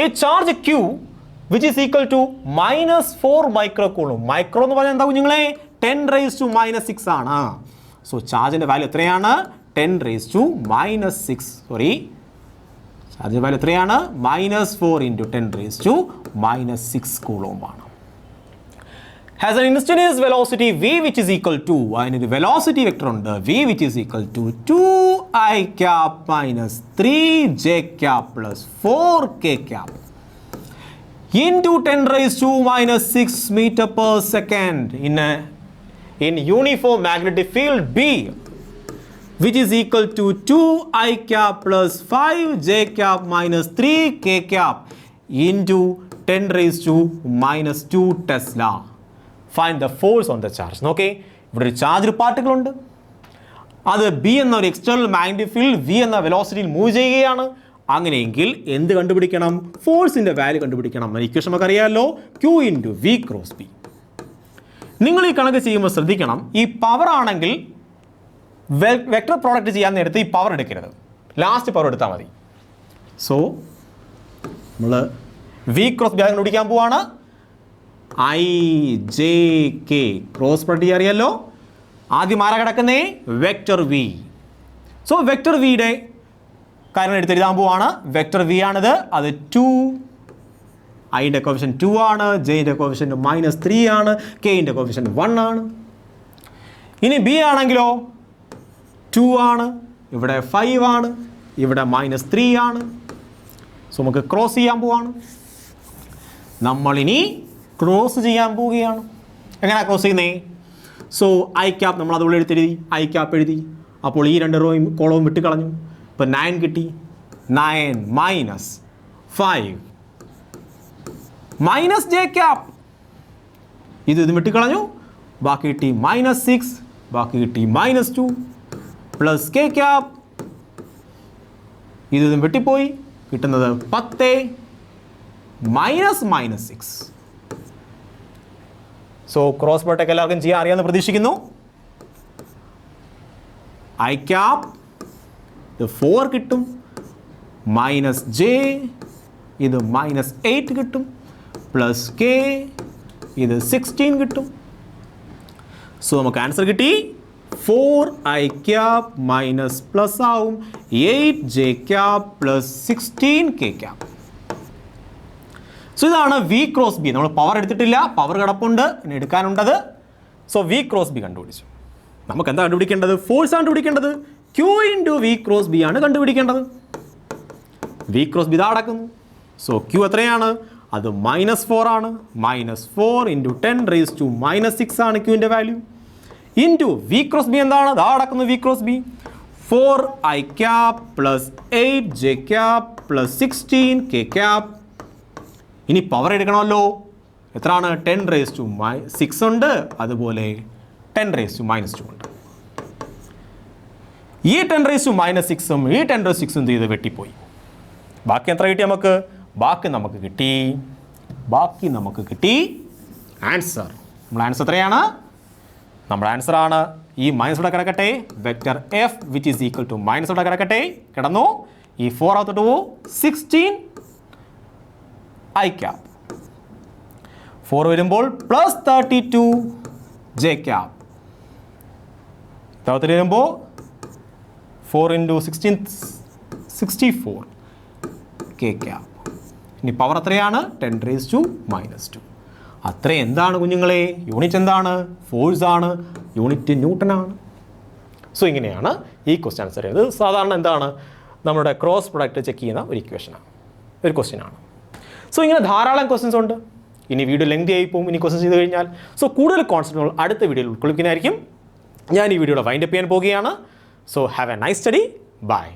A charge Q which is equal to -4 microcoulomb. Micro എന്ന് പറഞ്ഞാൽ എന്താ കുഞ്ഞുങ്ങളെ? 10⁻⁻6 ആണ്. സോ ചാർജിൻ്റെ വാല്യൂ എത്രയാണ്? 10⁻⁻6. സോറി, ചാർജിൻ്റെ വാല്യൂ എത്രയാണ്? -4 ഇൻറ്റു 10⁻⁻6 കൂളോംബ് ആണ്. Has an instantaneous velocity v which is equal to, അതിനൊരു വെലോസിറ്റി വെക്ടർ ഉണ്ട്, v which is equal to 2i cap minus 3j cap plus 4k cap into 10⁻⁻6 meter per second in uniform magnetic field B which is equal to 2i cap plus 5j cap minus 3k cap into 10⁻⁻2 Tesla. Find the force on the charge. നോക്കേ, ഇവിടെ ഒരു charge particle ഉണ്ട്, അത് B എന്ന ഒരു external magnetic field V എന്ന വെലോസിറ്റിയിൽ move ചെയ്യുകയാണ്. അങ്ങനെയെങ്കിൽ എന്ത് കണ്ടുപിടിക്കണം? ഫോഴ്സിൻ്റെ വാല്യൂ കണ്ടുപിടിക്കണം. ഇക്വേഷൻ നമുക്ക് അറിയാമല്ലോ, Q × V × B. നിങ്ങൾ ഈ കണക്ക് ചെയ്യുമ്പോൾ ശ്രദ്ധിക്കണം, ഈ പവർ ആണെങ്കിൽ വെക്ടർ പ്രോഡക്റ്റ് ചെയ്യാൻ നേരത്ത് ഈ പവർ എടുക്കരുത്, ലാസ്റ്റ് പവർ എടുത്താൽ മതി. സോ നമ്മൾ V × B കണ്ടുപിടിക്കാൻ പോവാണ്. IJK ക്രോസ് പ്രൊഡക്റ്റ് അറിയാമല്ലോ. ആദ്യം ആരാ കിടക്കുന്നേ? Vector V. സോ വെക്ടർ വിയുടെ കാര്യം എടുത്തെഴുതാൻ പോവാണ്. വെക്ടർ V ആണിത്, അത് 2, ഐൻ്റെ കോഫിഷ്യൻ 2 ആണ്, ജെയിൻ്റെ കോഫിഷ്യൻ -3 ആണ്, കെയിൻ്റെ കോഫിഷ്യൻ 1 ആണ്. ഇനി B ആണെങ്കിലോ 2 ആണ്, ഇവിടെ 5 ആണ്, ഇവിടെ -3 ആണ്. സോ നമുക്ക് ക്രോസ് ചെയ്യാൻ പോവാണ്. നമ്മളിനി ക്രോസ് ചെയ്യാൻ പോവുകയാണ്. എങ്ങനെയാണ് ക്രോസ് ചെയ്യുന്നേ? സോ ഐ ക്യാപ്പ് നമ്മൾ അതുപോലെ എഴുതി, ഐ ക്യാപ്പ് എഴുതി. അപ്പോൾ ഈ 2 റോയും കോളവും വിട്ട് കളഞ്ഞു. ഇപ്പോൾ 9 കിട്ടി. 9 - 5 - j ക്യാപ്പ്, ഇത് വെട്ടിക്കളഞ്ഞു. ബാക്കി കിട്ടി -6, ബാക്കി കിട്ടി -2 പ്ലസ് k ക്യാപ്പ്, ഇത് വെട്ടിപ്പോയി. കിട്ടുന്നത് 10 -6. സോ ക്രോസ് പ്രോഡക്റ്റ് എല്ലാവർക്കും ചെയ്യാൻ അറിയാമെന്ന് പ്രതീക്ഷിക്കുന്നു. ഐ ക്യാപ്പ് ഇത് 4 കിട്ടും, -j ഇത് -8 കിട്ടും, പ്ലസ് k ഇത് 16 കിട്ടും. സോ നമുക്ക് ആൻസർ കിട്ടി 4i ക്യാപ്പ് മൈനസ് പ്ലസ് ആവും 8j cap plus 16k cap. So ഇതാണ് V × B. നമ്മൾ പവർ എടുത്തിട്ടില്ല, പവർ കിടപ്പുണ്ട്, ഇനി എടുക്കാനുണ്ടത്. സോ V × B കണ്ടുപിടിച്ചു. നമുക്ക് എന്താ കണ്ടുപിടിക്കേണ്ടത്? ഫോഴ്സ് ആണ് കണ്ടുപിടിക്കേണ്ടത്. Q × V × B ആണ് കണ്ടുപിടിക്കേണ്ടത്. V × B ഇതാ നടക്കുന്നു. സോ Q എത്രയാണ്? അത് -4 ആണ്. -4 × 10⁻⁻6 ആണ് Qൻ്റെ വാല്യൂ. ഇൻറ്റു V × B എന്താണ്? ഇതാ നടക്കുന്നു V × B. 4i cap plus 8j cap plus 16k cap. ഇനി പവർ എടുക്കണമല്ലോ. എത്രയാണ്? 10⁻6 ഉണ്ട്, അതുപോലെ 10⁻2 ഉണ്ട്. ഈ 10⁻6ഉം ഈ 10⁻6ഉം ഇത് വെട്ടിപ്പോയി. ബാക്കി എത്ര കിട്ടി നമുക്ക്? ബാക്കി നമുക്ക് കിട്ടി ആൻസർ. നമ്മുടെ ആൻസർ എത്രയാണ്? നമ്മുടെ ആൻസർ ആണ് ഈ മൈനസ് ഇവിടെ കിടക്കട്ടെ, vector F which is equal to minus ഇവിടെ കിടക്കട്ടെ, കിടന്നു. ഈ 4 അകത്തോട്ട് പോകും, 16 ഐ ക്യാപ്പ്. 4 വരുമ്പോൾ പ്ലസ് 32 ജെ ക്യാപ്പ്. ഇത്തവത്തിൽ വരുമ്പോൾ 4 × 16 64 കെ ക്യാപ്പ്. ഇനി പവർ എത്രയാണ്? 10⁻². അത്ര എന്താണ് കുഞ്ഞുങ്ങളെ? യൂണിറ്റ് എന്താണ്? ഫോഴ്സ് ആണ്. യൂണിറ്റ് ന്യൂട്ടനാണ്. സോ ഇങ്ങനെയാണ് ഈ ക്വസ്റ്റ്യൻ ആൻസർ ചെയ്യുന്നത്. സാധാരണ എന്താണ് നമ്മുടെ ക്രോസ് പ്രൊഡക്റ്റ് ചെക്ക് ചെയ്യുന്ന ഒരു ഇക്വേഷനാണ്, ഒരു ക്വസ്റ്റ്യനാണ്. സോ ഇങ്ങനെ ധാരാളം ക്വസ്റ്റ്യൻസ് ഉണ്ട്. ഇനി വീഡിയോ ലെങ്തി ആയി പോകും ഇനി ക്വസ്റ്റ്യൻ ചെയ്ത് കഴിഞ്ഞാൽ. സോ കൂടുതൽ കോൺസെപ്റ്റുകൾ അടുത്ത വീഡിയോയിൽ ഉൾക്കൊള്ളിക്കുന്നതായിരിക്കും. ഞാൻ ഈ വീഡിയോയുടെ വൈൻഡപ്പ് ചെയ്യാൻ പോവുകയാണ്. So have a nice study. By.